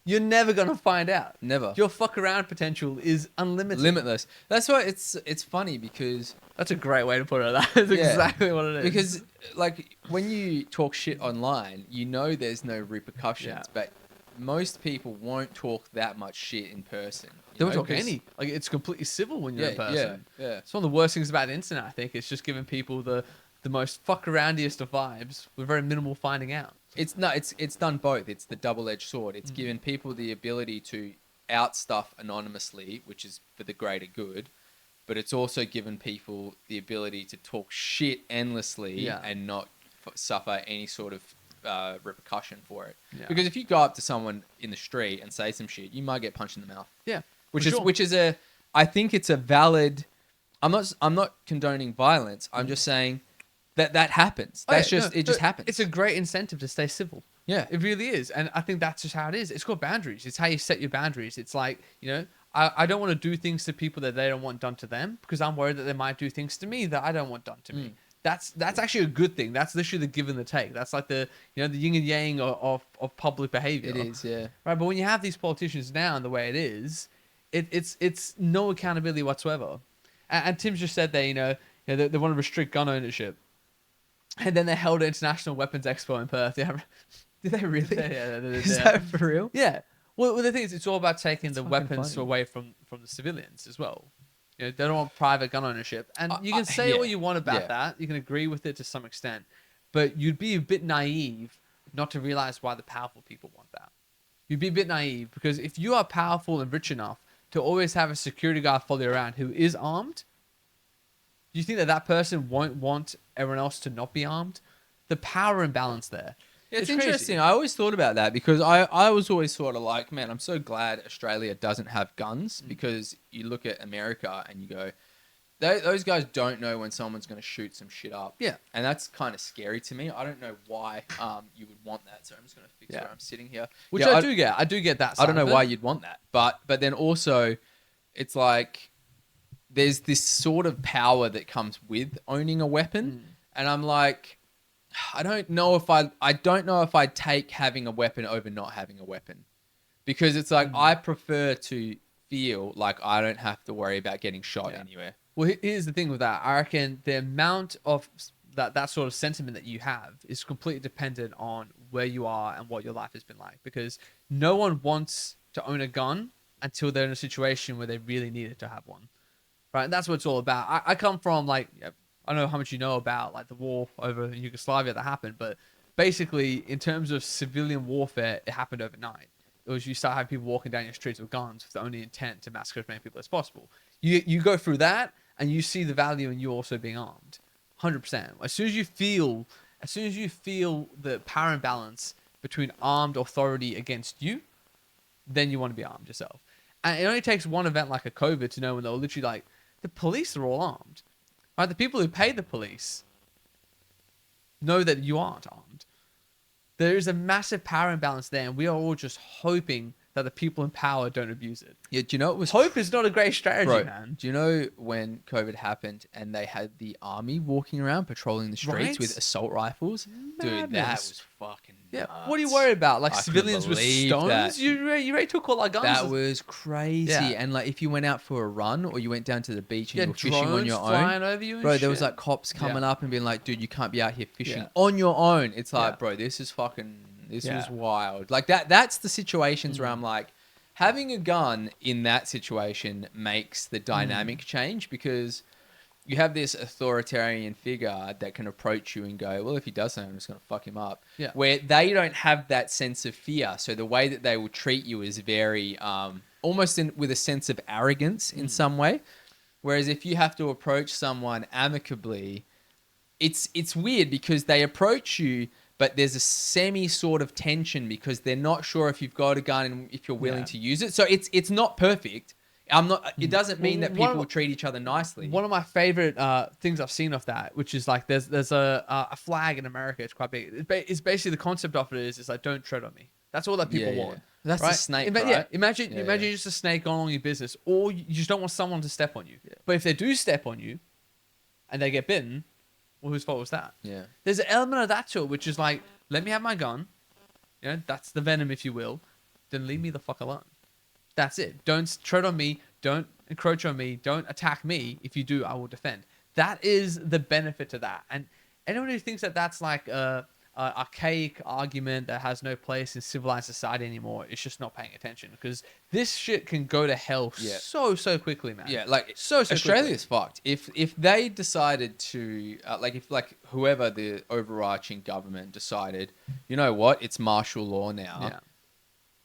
You're never going to find out. Never. Your fuck around potential is unlimited. Limitless. That's why it's funny because... That's a great way to put it. That's exactly what it is. Because, like, when you talk shit online, you know there's no repercussions, but most people won't talk that much shit in person. They won't talk any. Like, it's completely civil when you're in person. Yeah. It's one of the worst things about the internet, I think. It's just giving people the most fuck aroundiest of vibes with very minimal finding out. It's done both. It's the double-edged sword. It's given people the ability to out stuff anonymously, which is for the greater good, but it's also given people the ability to talk shit endlessly and not suffer any sort of repercussion for it. Yeah. Because if you go up to someone in the street and say some shit, you might get punched in the mouth. Yeah, which is I think it's a valid. I'm not condoning violence. I'm just saying. That happens. It just happens. It's a great incentive to stay civil. Yeah. It really is. And I think that's just how it is. It's called boundaries. It's how you set your boundaries. It's like, you know, I don't want to do things to people that they don't want done to them because I'm worried that they might do things to me that I don't want done to me. That's actually a good thing. That's literally the give and the take. That's like the yin and yang of public behavior. It is, yeah. Right. But when you have these politicians now and the way it is, it's no accountability whatsoever. And Tim's just said they they want to restrict gun ownership. And then they held an International Weapons Expo in Perth. Yeah. Did they really? Yeah. Is that for real? Yeah. Well, the thing is, it's all about taking the weapons away from the civilians as well. You know, they don't want private gun ownership. And you can say all you want about that. You can agree with it to some extent. But you'd be a bit naive not to realize why the powerful people want that. You'd be a bit naive because if you are powerful and rich enough to always have a security guard follow you around who is armed, do you think that person won't want everyone else to not be armed? The power imbalance there. Yeah, it's interesting. Crazy. I always thought about that because I was always sort of like, man, I'm so glad Australia doesn't have guns because you look at America and you go, those guys don't know when someone's going to shoot some shit up. Yeah. And that's kind of scary to me. I don't know why you would want that. So I'm just going to fix where I'm sitting here. Which I do get. I do get that. I don't know why you'd want that. But then also it's like... There's this sort of power that comes with owning a weapon. And I'm like, I don't know if I'd take having a weapon over not having a weapon, because it's like Mm. I prefer to feel like I don't have to worry about getting shot Yeah. anywhere. Well, here's the thing with that. I reckon the amount of that sort of sentiment that you have is completely dependent on where you are and what your life has been like. Because no one wants to own a gun until they're in a situation where they really needed to have one. Right? And that's what it's all about. I come from like, I don't know how much you know about like the war over in Yugoslavia that happened, but basically in terms of civilian warfare, it happened overnight. It was you start having people walking down your streets with guns with the only intent to massacre as many people as possible. You go through that and you see the value in you also being armed, 100%. As soon as you feel the power imbalance between armed authority against you, then you want to be armed yourself. And it only takes one event like a COVID to know when they're literally like, the police are all armed. Right? The people who pay the police know that you aren't armed. There is a massive power imbalance there, and we are all just hoping that the people in power don't abuse it. Yeah, do you know it was Hope is not a great strategy, bro? man. Do you know when COVID happened and they had the army walking around patrolling the streets Right? with assault rifles? Dude, that Madness. was fucking Yeah. nuts. What are you worried about? Like I couldn't civilians with believe stones? that. You already took all our guns. That was crazy. Yeah. And like if you went out for a run or you went down to the beach and Yeah, you were fishing on drones your flying own, over you and bro, there was shit. like cops coming Yeah. up and being like, dude, you can't be out here fishing Yeah. on your own. It's like, Yeah. bro, this is fucking, this Yeah. was wild. Like that's the situations where I'm like, having a gun in that situation makes the dynamic change, because you have this authoritarian figure that can approach you and go, well, if he does something, I'm just going to fuck him up. Yeah. Where they don't have that sense of fear. So the way that they will treat you is very, almost with a sense of arrogance in some way. Whereas if you have to approach someone amicably, it's weird because they approach you, but there's a semi sort of tension because they're not sure if you've got a gun and if you're willing Yeah. to use it. So it's not perfect. I'm not. It doesn't mean that people treat each other nicely. One of my favorite things I've seen of that, which is like there's a flag in America. It's quite big. It's basically the concept of it is like don't tread on me. That's all that people want. That's right? the snake, Yeah, right? imagine Yeah, you're just a snake going along your business, or you just don't want someone to step on you. Yeah. But if they do step on you, and they get bitten, well, whose fault was that? Yeah. There's an element of that to it, which is like, let me have my gun. You know, that's the venom, if you will. Then leave me the fuck alone. That's it. Don't tread on me. Don't encroach on me. Don't attack me. If you do, I will defend. That is the benefit to that. And anyone who thinks that that's like a archaic argument that has no place in civilized society anymore is just not paying attention, because this shit can go to hell so quickly, man. Yeah, like so Australia's fucked. If they decided to if whoever the overarching government decided, you know what, it's martial law now. Yeah.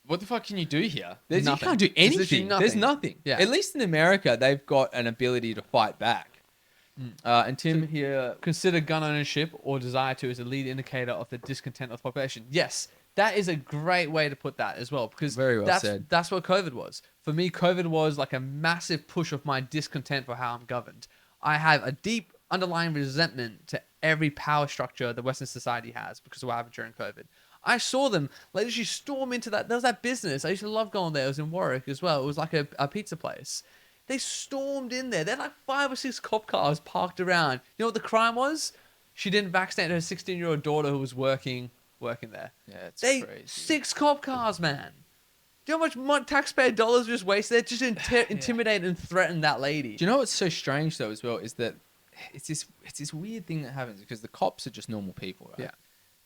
What the fuck can you do here? You Nothing. can't do There's literally anything. There's nothing. Yeah. At least in America, they've got an ability to fight back. And Tim here, Consider gun ownership or desire to as a lead indicator of the discontent of the population. Yes, that is a great way to put that as well, because Very well that's, said. that's what COVID was. For me, COVID was like a massive push of my discontent for how I'm governed. I have a deep underlying resentment to every power structure that Western society has because of what happened during COVID. I saw them like literally storm into that. There was that business. I used to love going there. It was in Warwick as well. It was like a pizza place. They stormed in there. They had like 5 or 6 cop cars parked around. You know what the crime was? She didn't vaccinate her 16-year-old daughter who was working there. yeah, it's crazy. 6 cop cars, man. Do you know how much taxpayer dollars just wasted there? Just intimidate and threaten that lady. Do you know what's so strange though as well is that it's this weird thing that happens because the cops are just normal people, right?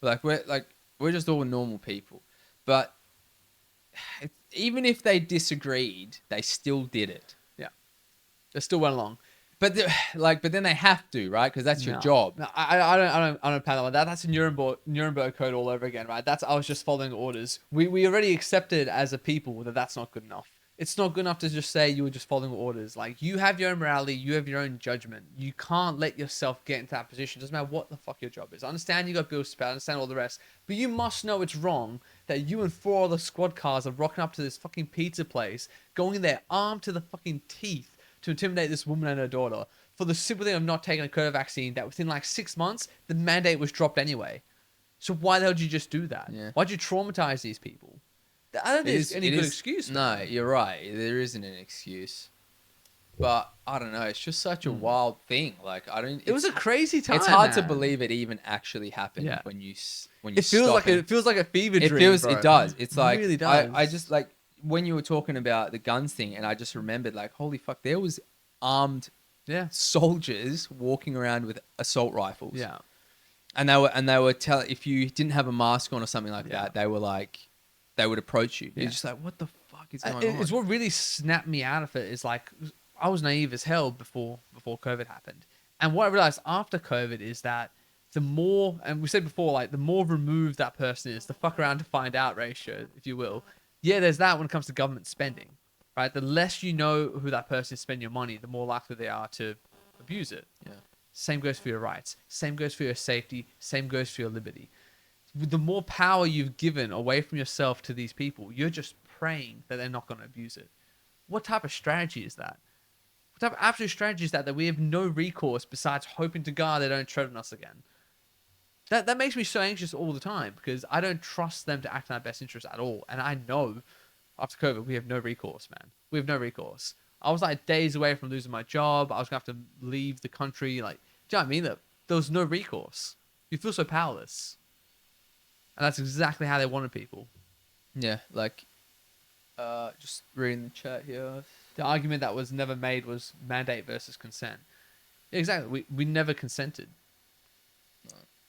Yeah. We're just all normal people, but even if they disagreed, they still did it. They still went along. But but then they have to, right? Because that's your No. job. No, I don't pan on that. That's a Nuremberg code all over again, right? I was just following orders. We already accepted as a people that that's not good enough. It's not good enough to just say you were just following orders. Like, you have your own morality, you have your own judgment. You can't let yourself get into that position. Doesn't matter what the fuck your job is. I understand you got bills to pay, I understand all the rest, but you must know it's wrong that you and 4 other squad cars are rocking up to this fucking pizza place, going in there armed to the fucking teeth to intimidate this woman and her daughter for the simple thing of not taking a COVID vaccine that within like 6 months, the mandate was dropped anyway. So why the hell did you just do that? Yeah. Why'd you traumatize these people? I don't think there's any good excuse. No, you're right. There isn't an excuse. But I don't know. It's just such a Mm. wild thing. Like I don't. It was a crazy It's time, hard to man. believe it even actually happened Yeah. when when you It feels stop like and a fever it dream, feels. It bro. does. It's like Really I just does. like when you were talking about the guns thing, and I just remembered like holy fuck, there was armed Yeah. soldiers walking around with assault rifles, Yeah. and they were tell if you didn't have a mask on or something like Yeah. that, they were like they would approach you. You're Yeah. just like, what the fuck is going It's on? what really snapped me out of it is like I was naive as hell before COVID happened, and what I realized after COVID is that the more, and we said before, like the more removed that person is, the fuck around to find out ratio, if you will. Yeah, there's that when it comes to government spending, right? The less you know who that person is spending your money, the more likely they are to abuse it. Yeah, Same goes for your rights. Same goes for your safety. Same goes for your liberty. The more power you've given away from yourself to these people, you're just praying that they're not going to abuse it. What type of strategy is that? What type of absolute strategy is that we have no recourse besides hoping to God they don't tread on us again? That makes me so anxious all the time because I don't trust them to act in our best interest at all. And I know after COVID, we have no recourse, man. We have no recourse. I was like days away from losing my job. I was going to have to leave the country. Like, do you know what I mean? There was no recourse. You feel so powerless. And that's exactly how they wanted people. yeah. Like, just reading the chat here. The argument that was never made was mandate versus consent. Exactly. We never consented.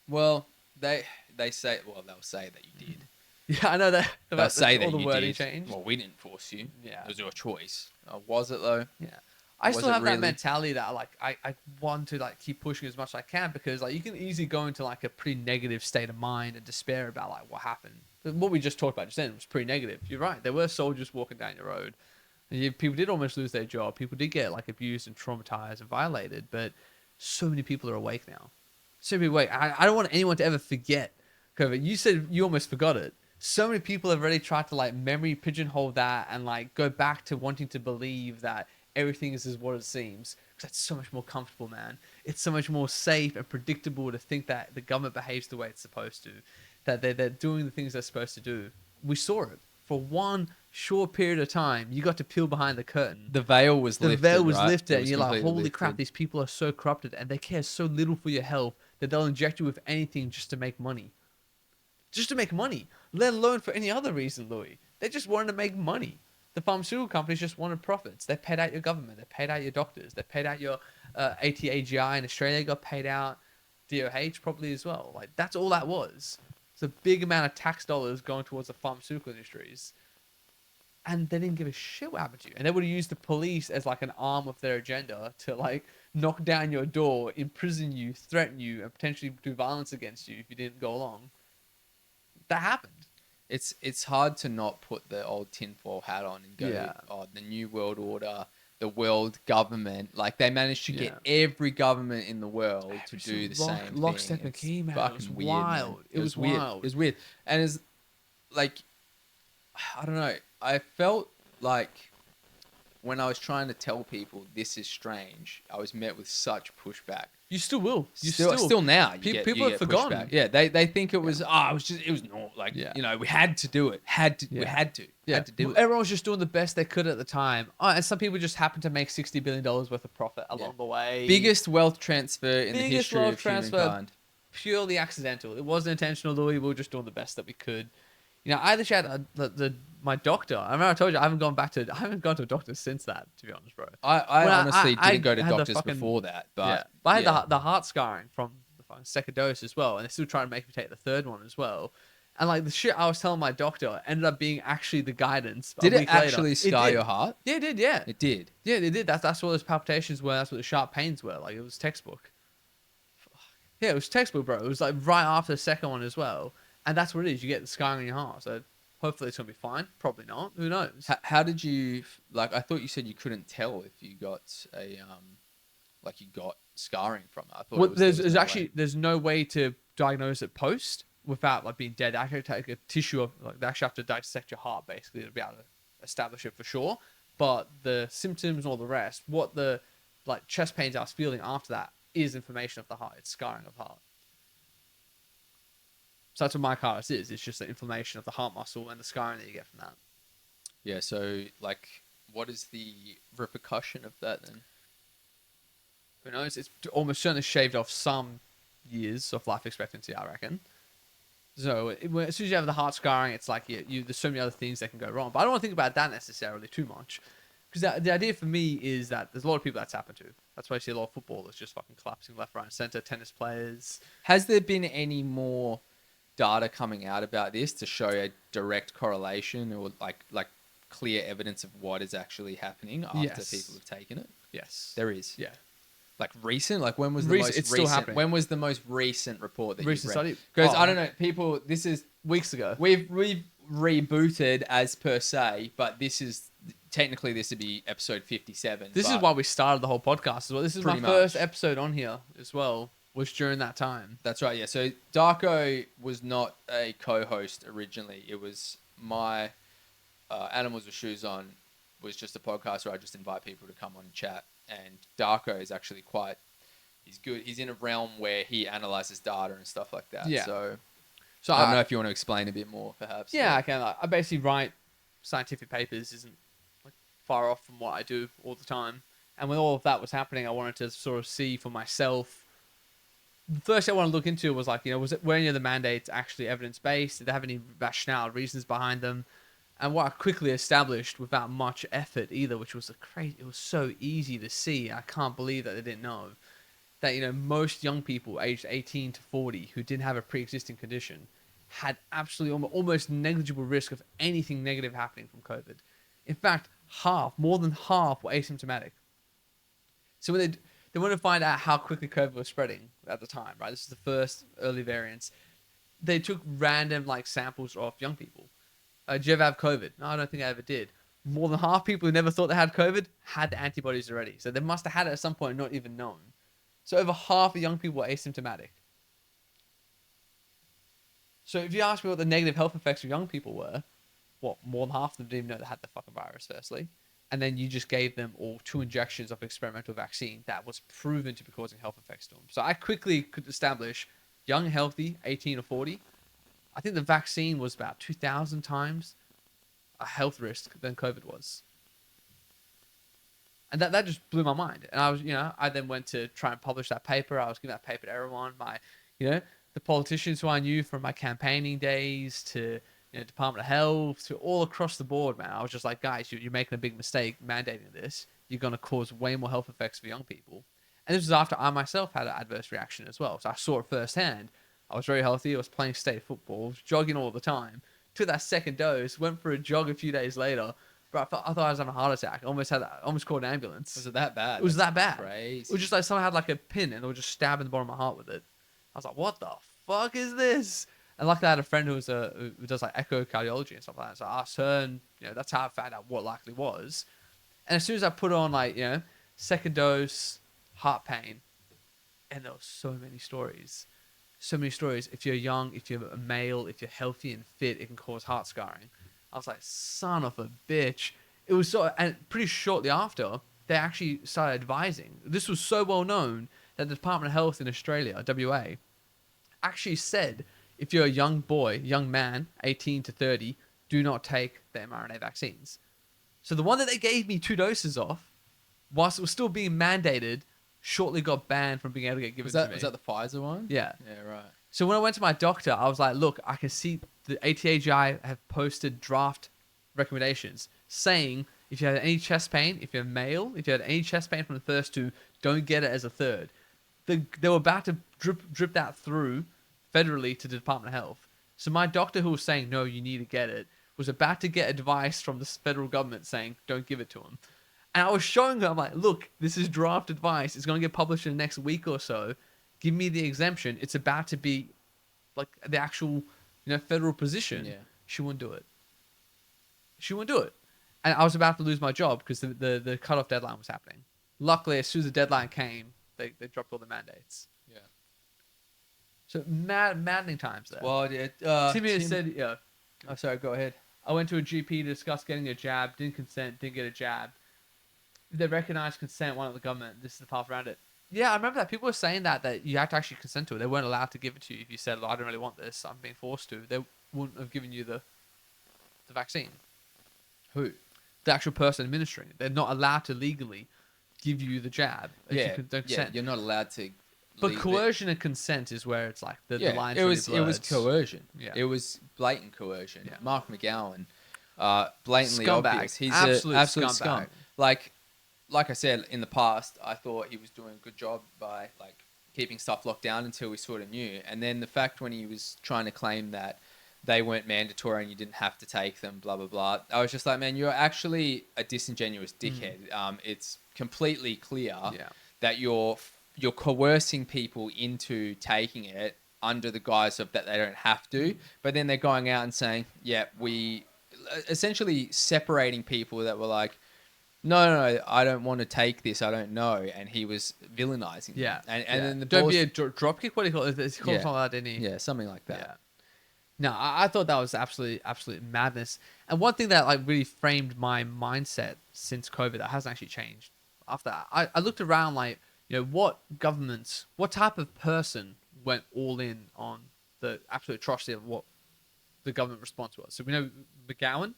Well, they say well they'll say that you did. Yeah, I know that. They'll say All that the you wording did. changed. Well, we didn't force you. Yeah. It was your choice. Was it though? Yeah. I Was still it have that really? mentality that like I want to like keep pushing as much as I can because like you can easily go into like a pretty negative state of mind and despair about like what happened. But what we just talked about just then was pretty negative. You're right. There were soldiers walking down your road. And people did almost lose their job. People did get like abused and traumatized and violated. But so many people are awake now. So many awake. I don't want anyone to ever forget COVID. You said you almost forgot it. So many people have already tried to like memory pigeonhole that and like go back to wanting to believe that everything is what it seems. Because that's so much more comfortable, man. It's so much more safe and predictable to think that the government behaves the way it's supposed to, that they're doing the things they're supposed to do. We saw it for one short period of time. You got to peel behind the curtain. The veil was The lifted, veil was right? lifted, It and was you're like, completely holy crap, lifted. these people are so corrupted and they care so little for your health that they'll inject you with anything just to make money. Just to make money, let alone for any other reason, Louis. They just wanted to make money. The pharmaceutical companies just wanted profits. They paid out your government. They paid out your doctors. They paid out your ATAGI in Australia. Got paid out DOH probably as well. Like that's all that was. It's a big amount of tax dollars going towards the pharmaceutical industries, and they didn't give a shit what happened to you. And they would have used the police as like an arm of their agenda to like knock down your door, imprison you, threaten you, and potentially do violence against you if you didn't go along. That happened. It's hard to not put the old tinfoil hat on and go, Yeah. oh, the new world order, the world government. Like they managed to get Yeah. every government in the world to Every do the single same lock, thing. step, and It's key, man. It was fucking weird, man. wild. It was weird. wild. It was weird, and it's like I don't know. I felt like when I was trying to tell people this is strange, I was met with such pushback. You still will. You Still now people you have get forgotten. pushback. Yeah, they think it was it was normal. Like Yeah. we had to do it. We Yeah. had to do it. Everyone was just doing the best they could at the time. Oh, and some people just happened to make $60 billion worth of profit along the way. Biggest wealth transfer in the Biggest history wealth of transfer. humankind. Purely accidental. It wasn't intentional, Louis. We were just doing the best that we could. You know, I literally had my doctor. I remember I told you I haven't gone to a doctor since that. To be honest, bro. I When honestly didn't go to had the doctors fucking- before that, Yeah, but but I had the heart scarring from the fucking second dose as well, and they're still trying to make me take the third one as well. And like the shit I was telling my doctor ended up being actually the guidance. did a it week later. actually It scar did. your heart? Yeah, it did. Yeah, It did. yeah, it did. That's what those palpitations were. That's what the sharp pains were. Like it was textbook. Yeah, it was textbook, bro. It was like right after the second one as well, and that's what it is. You get the scarring in your heart. So hopefully it's gonna be fine. Probably not. Who knows? How did you like? I thought you said you couldn't tell if you got like you got scarring from it. I thought Well, there was there's no actually way. there's no way to diagnose it post without like being dead. They actually take a tissue of like they actually have to dissect your heart basically to be able to establish it for sure. But the symptoms and all the rest, what the like chest pains I was feeling after that is inflammation of the heart. It's scarring of the heart. So that's what myocarditis is. It's just the inflammation of the heart muscle and the scarring that you get from that. Yeah, so like What is the repercussion of that then? Who knows? It's almost certainly shaved off some years of life expectancy, I reckon. So as soon as you have the heart scarring, it's like there's so many other things that can go wrong. But I don't want to think about that necessarily too much, because the idea for me is that there's a lot of people that's happened to. That's why you see a lot of footballers just fucking collapsing left, right, and center. Tennis players. Has there been any more data coming out about this to show a direct correlation or like clear evidence of what is actually happening after people Yes. have taken it? Yes. There is. Yeah. Like recent? Like when was the Recent, most it's still recent? happening. When was the most recent report that Recent you've study? read? Because Oh, I don't know, people. This is weeks ago. we've rebooted as per se, but this is technically this would be episode 57. This is but why we started the whole podcast as well. This is my Pretty first much. episode on here as well. Was during that time. That's right. Yeah. So Darko was not a co-host originally. It was my Animals with Shoes On was just a podcast where I just invite people to come on and chat. And Darko is actually quite. He's good. He's in a realm where he analyzes data and stuff like that. Yeah. So I don't know if you want to explain a bit more, perhaps. Yeah, I can. I basically write scientific papers. Isn't like far off from what I do all the time. And when all of that was happening, I wanted to sort of see for myself. The first thing I wanted to look into was like, were any of the mandates actually evidence based? Did they have any rationale, reasons behind them? And what I quickly established without much effort either, which was it was so easy to see. I can't believe that they didn't know that most young people aged 18 to 40 who didn't have a pre-existing condition had absolutely almost negligible risk of anything negative happening from COVID. In fact, more than half were asymptomatic. So when they wanted to find out how quickly COVID was spreading at the time, right? This is the first early variants. They took random samples of young people. Did you ever have COVID? No, I don't think I ever did. More than half people who never thought they had COVID had the antibodies already. So they must have had it at some point and not even known. So over half of young people were asymptomatic. So if you ask me what the negative health effects of young people were, more than half of them didn't even know they had the fucking virus, firstly. And then you just gave them all 2 injections of experimental vaccine that was proven to be causing health effects to them. So I quickly could establish young, healthy, 18 or 40. I think the vaccine was about 2,000 times a health risk than COVID was. And that just blew my mind. And I was, I then went to try and publish that paper. I was giving that paper to everyone. The politicians who I knew from my campaigning days to, Department of Health to all across the board, man. I was just like, guys, you're making a big mistake mandating this. You're going to cause way more health effects for young people. And this was after I myself had an adverse reaction as well. So I saw it firsthand. I was very healthy. I was playing state football, was jogging all the time. Took that second dose, went for a jog a few days later. Bro, I thought I was having a heart attack. Almost called an ambulance. Was it that bad? It was that bad. Crazy. It was just like someone had like a pin and they were just stabbing the bottom of my heart with it. I was like, what the fuck is this? And luckily I had a friend who does like echocardiology and stuff like that. So I asked her, and that's how I found out what likely was. And as soon as I put on second dose, heart pain, and there were so many stories. So many stories. If you're young, if you're a male, if you're healthy and fit, it can cause heart scarring. I was like, son of a bitch. It was and pretty shortly after, they actually started advising. This was so well known that the Department of Health in Australia, WA, actually said, if you're a young man, 18 to 30, do not take the mRNA vaccines. So the one that they gave me 2 doses of, whilst it was still being mandated, shortly got banned from being able to get given to me. Was that the Pfizer one? Yeah. Yeah, right. So when I went to my doctor, I was like, look, I can see the ATAGI have posted draft recommendations saying if you had any chest pain, if you're male, if you had any chest pain from the first 2, don't get it as a third. They were about to drip that through federally to the Department of Health. So my doctor who was saying, no, you need to get it, was about to get advice from the federal government saying, don't give it to him. And I was showing her, I'm like, look, this is draft advice. It's going to get published in the next week or so. Give me the exemption. It's about to be like the actual, federal position. Yeah. She wouldn't do it. She wouldn't do it. And I was about to lose my job because the cutoff deadline was happening. Luckily, as soon as the deadline came, they dropped all the mandates. Yeah. So maddening times there. Well, yeah, Timmy said, yeah. Oh, sorry, go ahead. I went to a GP to discuss getting a jab, didn't consent, didn't get a jab. If they recognize consent, why not the government? This is the path around it. Yeah, I remember that. People were saying that you had to actually consent to it. They weren't allowed to give it to you if you said, I don't really want this. I'm being forced to. They wouldn't have given you the vaccine. Who? the actual person administering it. They're not allowed to legally give you the jab if you Yeah, don't yeah, consent. you're not allowed to But leave it. coercion and consent is where it's like the Yeah, line's it really was it was blurred. coercion. Yeah. It was blatant coercion. Yeah. Mark McGowan, blatantly Scumbag. obvious. He's a Absolute absolute scumbag. scum. Like I said in the past, I thought he was doing a good job by like keeping stuff locked down until we sort of knew. And then the fact when he was trying to claim that they weren't mandatory and you didn't have to take them, blah blah blah. I was just like, man, you're actually a disingenuous dickhead. It's completely clear Yeah. that you're coercing people into taking it under the guise of that they don't have to, but then they're going out and saying, yeah, we essentially separating people that were like, no, I don't want to take this, I don't know, and he was villainizing them. Yeah. And then the don't be boss, a dropkick. What do you call it? He calls yeah, something like that, didn't he? yeah, something like that. Yeah. No, I thought that was absolute madness. And one thing that like really framed my mindset since COVID that hasn't actually changed. After that, I looked around like, what governments, what type of person went all in on the absolute atrocity of what the government response was. So we know McGowan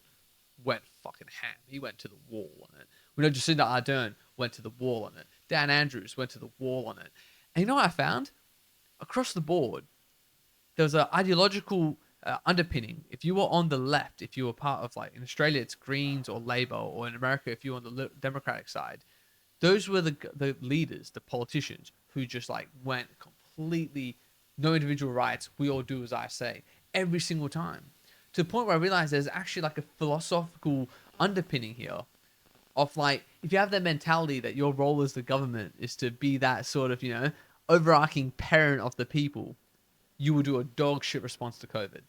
went fucking ham. He went to the wall on it. We know Jacinda Ardern went to the wall on it. Dan Andrews went to the wall on it. And you know what I found? Across the board, there was an ideological underpinning. If you were on the left, if you were part of, like, in Australia, it's Greens or Labour, or in America, if you were on the Democratic side, those were the leaders, the politicians, who just, like, went completely, no individual rights, we all do as I say, every single time. To the point where I realized there's actually, like, a philosophical underpinning here of, like, if you have that mentality that your role as the government is to be that sort of, overarching parent of the people, you will do a dog shit response to COVID.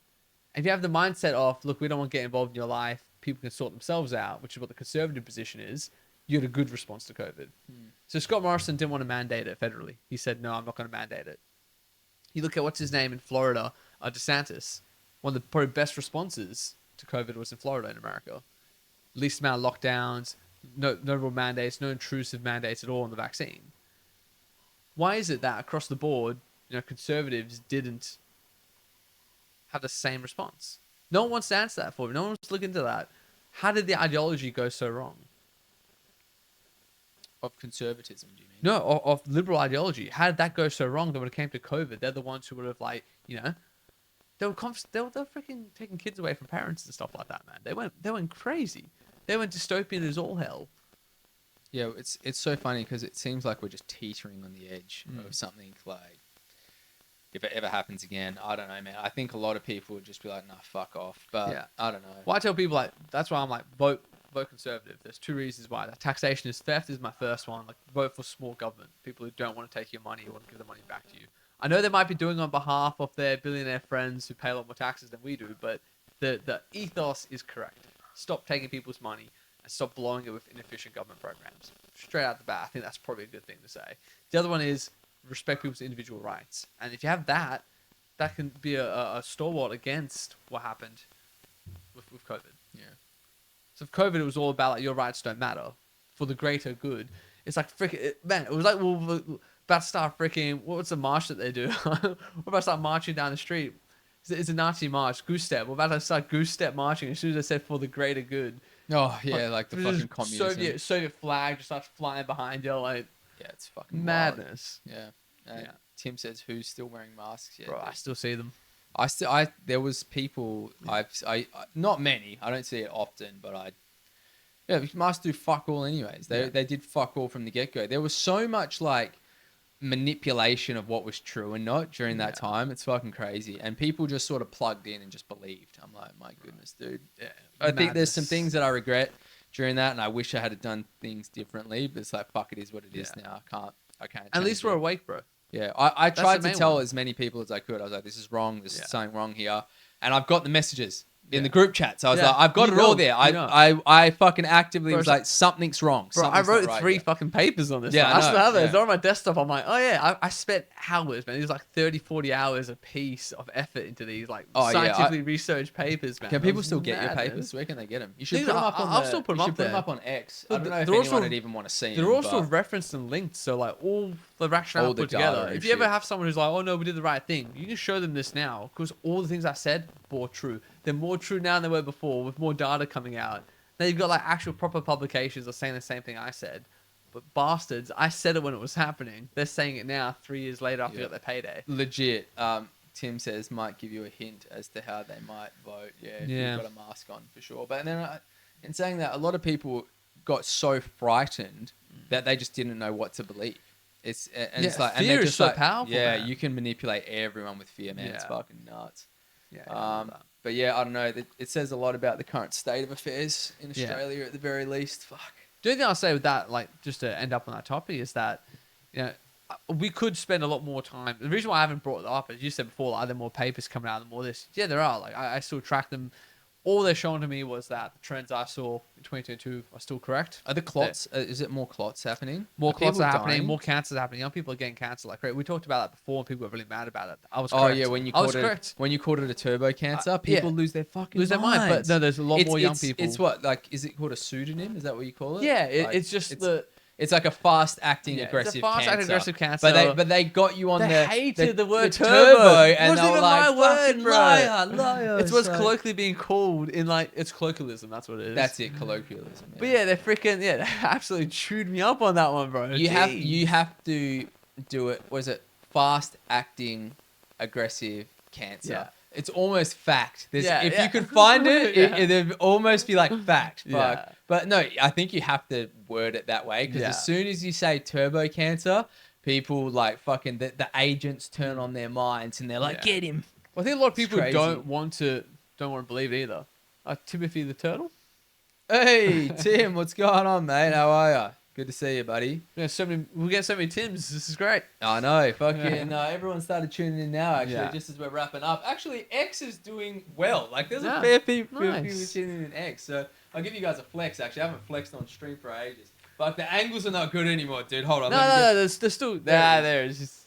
If you have the mindset of, look, we don't want to get involved in your life, people can sort themselves out, which is what the conservative position is, you had a good response to COVID. So Scott Morrison didn't want to mandate it federally. He said, no, I'm not going to mandate it. You look at what's his name in Florida, DeSantis. One of the probably best responses to COVID was in Florida in America. Least amount of lockdowns, no real mandates, no intrusive mandates at all on the vaccine. Why is it that across the board, conservatives didn't have the same response? No one wants to answer that for me. No one wants to look into that. How did the ideology go so wrong? Of conservatism, do you mean? No, of liberal ideology. How did that go so wrong that when it came to COVID, they're the ones who would have, like, they were freaking taking kids away from parents and stuff like that, man. They went crazy. They went dystopian as all hell. Yeah, it's so funny because it seems like we're just teetering on the edge of something like, if it ever happens again, I don't know, man. I think a lot of people would just be like, nah, fuck off. But yeah. I don't know. Well, I tell people, like, that's why I'm like, vote conservative. There's two reasons why. That taxation is theft is my first one. Like, vote for small government. People who don't want to take your money, who want to give the money back to you. I know they might be doing on behalf of their billionaire friends who pay a lot more taxes than we do, but the ethos is correct. Stop taking people's money and stop blowing it with inefficient government programs. Straight out the bat, I think that's probably a good thing to say. The other one is respect people's individual rights. And if you have that, that can be a stalwart against what happened with COVID. Yeah. So for COVID, it was all about, like, your rights don't matter for the greater good. It's like, man, it was like, we're about to start freaking, what's the march that they do? We're about to start marching down the street. It's a Nazi march, goose step. We're about to start goose step marching as soon as I said for the greater good. Oh, yeah, like the fucking communism. Soviet flag just starts flying behind you, like, yeah, it's fucking madness. Wild. Yeah. Tim says, who's still wearing masks? Yeah, bro, I still see them. There was people, I not many, I don't see it often, but masks do fuck all anyways. They did fuck all from the get-go. There was so much, like, manipulation of what was true and not during that time. It's fucking crazy. And people just sort of plugged in and just believed. I'm like, my goodness, dude. Yeah, I think there's some things that I regret during that, and I wish I had done things differently, but it's like, fuck, it is what it is now. I can't At least we're awake, bro. Yeah, I tried to tell as many people as I could. I was like, this is wrong. There's something wrong here. And I've got the messages in the group chat. So I was like, I've got it all there. I fucking actively was like, something's wrong. Bro, I wrote three fucking papers on this. Yeah, I still have it. It's on my desktop. I'm like, oh yeah, I spent hours, man. It was like 30, 40 hours a piece of effort into these, like, scientifically researched papers, man. Can people still get your papers? Where can they get them? You should put them up on I'll still put them up on X. I don't know if anyone would even want to see them. They're also referenced and linked, so, like, all the rationale put together. If you ever have someone who's like, oh no, we did the right thing, you can show them this now, because all the things I said bore true. They're more true now than they were before, with more data coming out. Now you've got like actual proper publications are saying the same thing I said. But bastards, I said it when it was happening. They're saying it now, 3 years later after they got their payday. Legit. Tim says might give you a hint as to how they might vote. Yeah, if you've got a mask on for sure. But then in saying that, a lot of people got so frightened that they just didn't know what to believe. It's like fear is so powerful. Yeah, man. you can manipulate everyone with fear, man. It's fucking nuts. Yeah. But yeah, I don't know. It says a lot about the current state of affairs in Australia at the very least. Fuck. The only thing I'll say with that, like, just to end up on that topic, is that, you know, we could spend a lot more time. The reason why I haven't brought it up, as you said before, like, are there more papers coming out, and more this? Yeah, there are. Like, I still track them. All they're showing to me was that the trends I saw in 2022 are still correct. Are the clots? Is it more clots happening? More clots are happening. Dying? More cancers happening. Young people are getting cancer like crazy. We talked about that before, and people were really mad about it. I was correct. Oh yeah, when you called it a turbo cancer, people lose their fucking mind. But no, there's a lot more young people. It's what, like, is it called a pseudonym? Is that what you call it? Yeah, like, it's just it's like a fast-acting aggressive cancer. Fast-acting aggressive cancer. But they got you on they hated the word turbo, and they were like, my word, bro. Liar. It's what's colloquially being called in, like, it's colloquialism. That's what it is. That's it, colloquialism. Yeah. But yeah, they're freaking they absolutely chewed me up on that one, bro. You have to do it. Was it fast-acting aggressive cancer? Yeah. It's almost fact. If you could find it, it'd almost be like fact. Yeah. But no, I think you have to word it that way, because as soon as you say turbo cancer, people like fucking the agents turn on their minds and they're like, get him. Well, I think a lot of people don't want to believe it either. Timothy the Turtle. Hey Tim, what's going on, mate? How are you? Good to see you, buddy. Yeah, we get so many Tims. This is great. I know. Fucking everyone started tuning in now, actually, just as we're wrapping up. Actually, X is doing well. Like, there's a fair few people tuning in X. So I'll give you guys a flex, actually. I haven't flexed on stream for ages. But the angles are not good anymore, dude. Hold on. No, there's still... There. It's just...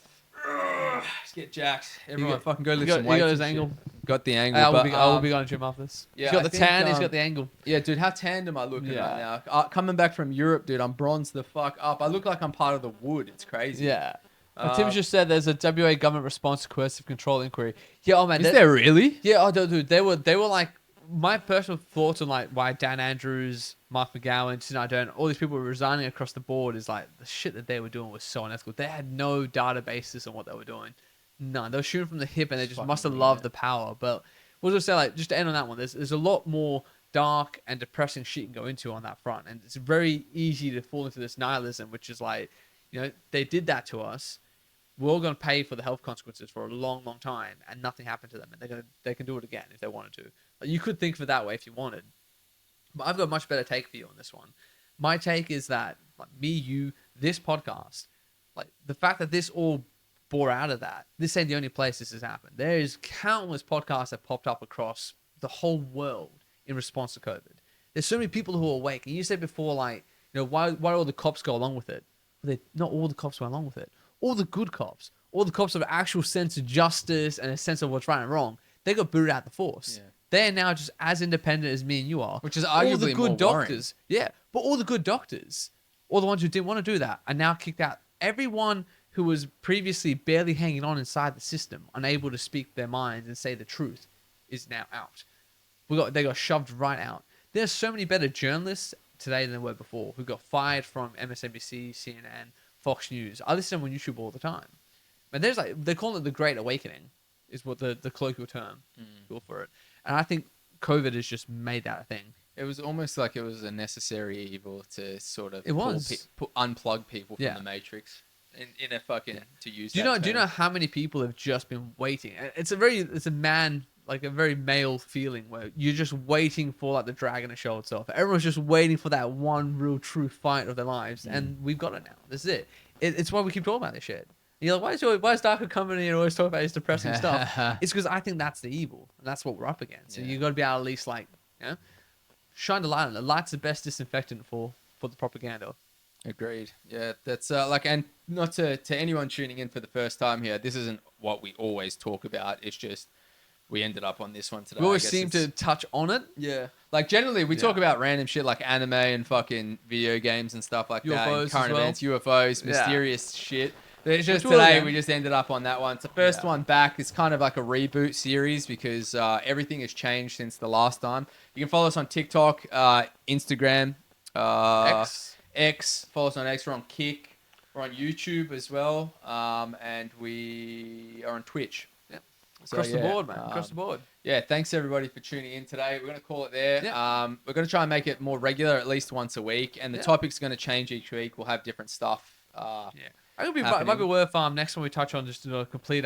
Just get jacked. Everyone fucking go lift some weights. You got his angle. Got the angle. I will be going to gym after this. Yeah, he's got the tan, he's got the angle. Yeah, dude, how tanned am I looking right now? Coming back from Europe, dude, I'm bronzed the fuck up. I look like I'm part of the wood. It's crazy. Yeah. Tim just said there's a WA government response to coercive control inquiry. Yeah, oh man. Is there really? Yeah, dude, they were like, my personal thoughts on like why Dan Andrews, Mark McGowan, Tim Ardern, all these people were resigning across the board is like the shit that they were doing was so unethical. They had no databases on what they were doing. None. They were shooting from the hip, and they just must have loved the power. But we'll just say, like, just to end on that one, there's a lot more dark and depressing shit you can go into on that front, and it's very easy to fall into this nihilism, which is like, you know, they did that to us. We're all going to pay for the health consequences for a long, long time, and nothing happened to them, and they can do it again if they wanted to. Like, you could think of it that way if you wanted, but I've got a much better take for you on this one. My take is that, like, me, you, this podcast, like, the fact that this all bore out of that, this ain't the only place this has happened. There's countless podcasts that popped up across the whole world in response to COVID. There's so many people who are awake. And you said before, like, you know, why all the cops go along with it? Well, not all the cops go along with it. All the good cops, all the cops have an actual sense of justice and a sense of what's right and wrong, they got booted out the force. Yeah. They are now just as independent as me and you are. Which is arguably all the good more doctors. Worrying. Yeah, but all the good doctors, all the ones who didn't want to do that, are now kicked out. Everyone who was previously barely hanging on inside the system, unable to speak their minds and say the truth, is now out. They got shoved right out. There's so many better journalists today than there were before who got fired from MSNBC, CNN, Fox News. I listen to them on YouTube all the time. And there's like, they call it the Great Awakening, is what the colloquial term for it. And I think COVID has just made that a thing. It was almost like it was a necessary evil to sort of unplug people from the Matrix. In a fucking to use. Do you know how many people have just been waiting? It's a very male feeling where you're just waiting for like the dragon to show itself. Everyone's just waiting for that one real true fight of their lives, and we've got it now. This is it. It's why we keep talking about this shit. And you're like, why is Darko coming in and always talking about his depressing stuff? It's because I think that's the evil, and that's what we're up against. And you got to be able to at least like, you know, shine the light on it. Light's the best disinfectant for the propaganda. Agreed. Yeah, that's and not to anyone tuning in for the first time here, this isn't what we always talk about. It's just we ended up on this one today. We always seem to touch on it. Yeah. Like generally we talk about random shit like anime and fucking video games and stuff like UFOs that. And current events, UFOs, mysterious shit. It's just Which will today again. we just ended up on that one. It's the first Yeah. one back. It's kind of like a reboot series because everything has changed since the last time. You can follow us on TikTok, Instagram, X. X. Follow us on X. We're on Kick. We're on YouTube as well, and we are on Twitch. Yeah. So, Across the yeah, board, man. Across the board. yeah, thanks everybody for tuning in today. We're going to call it there. Yeah. We're going to try and make it more regular, at least once a week, and the Yeah. topic's going to change each week. We'll have different stuff. Yeah. I think it might be Happening. worth next time we touch on just to do a complete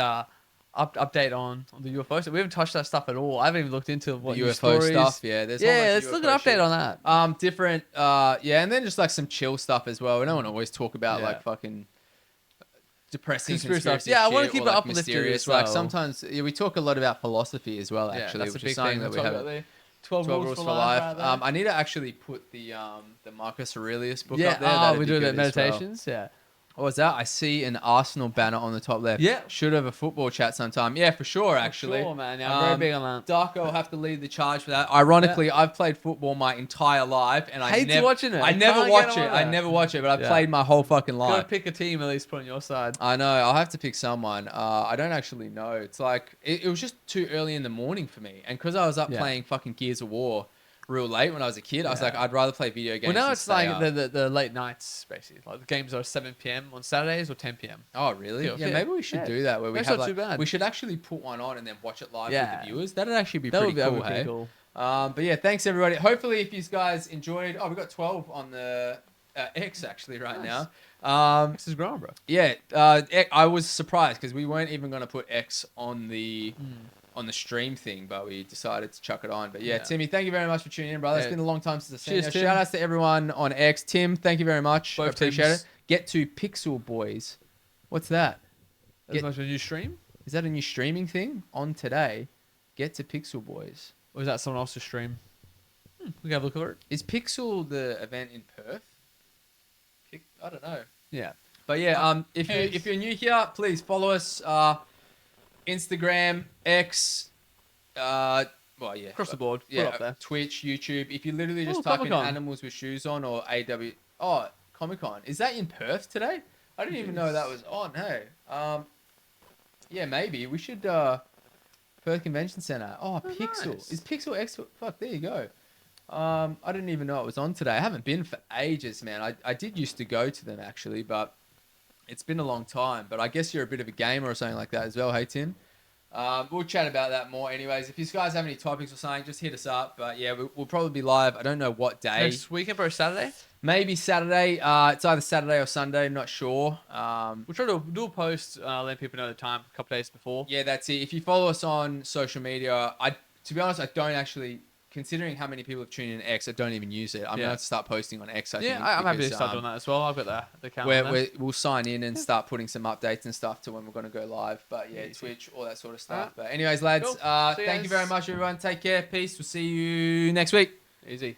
update on the UFO. So we haven't touched that stuff at all. I haven't even looked into what The new UFO stories. stuff. Yeah, there's a whole bunch Yeah, of let's look UFO at an shit. update on that. Different. Yeah, and then just like some chill stuff as well. We don't want to always talk about Yeah. like fucking depressing Conspiracy conspiracy stuff. Yeah, I wanna shit keep or, it like, uplifted mysterious. as Like well. sometimes we talk a lot about philosophy as well. Yeah, Actually, that's a which big is something thing. that We'll we talk have. about the 12 rules for life. I need to actually put the Marcus Aurelius book yeah, up there. we do the the meditations. Yeah. What was that? I see an Arsenal banner on the top left. Yeah. Should have a football chat sometime. Yeah, for sure, actually. Sure, man. Yeah, I'm very big on that. Darko will have to lead the charge for that. Ironically, I've played football my entire life, and I Hate never watching it. I never Can't watch get it. on I it. never watch it, but I've Yeah. played my whole fucking Gotta life. pick a team at least put on your side. I know. I'll have to pick someone. I don't actually know. It's like it was just too early in the morning for me, and because I was up Yeah. playing fucking Gears of War real late when I was a kid, I was Yeah. like, I'd rather play video games. Well, now than it's stay like up. the late nights, basically. Like the games are 7 p.m. on Saturdays or 10 p.m. Oh, really? Yeah, Yeah, yeah. maybe we should Yeah. do that where we That's have not like too bad. we should actually put one on and then watch it live Yeah. with the viewers. That'd actually be That pretty would cool, be pretty hey? cool. But yeah, thanks everybody. Hopefully, if you guys enjoyed, we got 12 on the X actually right Nice. now. This is growing, bro. Yeah, I was surprised because we weren't even gonna put X on the stream thing, but we decided to chuck it on. But yeah, Yeah. Timmy, thank you very much for tuning in, brother. It's Yeah. been a long time since I've seen you. Cheers, Tim. Shout outs to everyone on X. Tim, thank you very much. I Both appreciate Tims. it. Get to Pixel Boys. What's that? As much as a new stream? Is that a new streaming thing on today? Get to Pixel Boys. Or is that someone else's stream? We can have a look at it. Is Pixel the event in Perth? I don't know. Yeah. But yeah, Hey. if you're new here, please follow us. Instagram, X, well yeah, Across the board. Put it yeah, up there. Twitch, YouTube. If you literally just Ooh, type in Comic-Con. animals with shoes on or AW, Comic Con. Is that in Perth today? I didn't even know that was on. Hey, yeah, maybe we should. Perth Convention Center. Oh, Pixel. nice. Is Pixel X? Fuck, there you go. I didn't even know it was on today. I haven't been for ages, man. I did used to go to them actually, but it's been a long time. But I guess you're a bit of a gamer or something like that as well, hey Tim? We'll chat about that more anyways. If you guys have any topics or something, just hit us up. But yeah, we'll probably be live. I don't know what day. Next weekend, bro, Saturday? Maybe Saturday. It's either Saturday or Sunday. Not sure. We'll try to do a post, letting people know the time a couple days before. Yeah, that's it. If you follow us on social media, to be honest, I don't actually, considering how many people have tuned in X, I don't even use it. I'm going to have to start posting on X, I think. I'm happy to because, start doing that as well. I've got the account on there. we'll sign in and start putting some updates and stuff to when we're going to go live. But yeah, Easy. Twitch, all that sort of stuff. Alright. But anyways, lads, Cool. See you thank you guys. very much, everyone. Take care. Peace. We'll see you next week. Easy.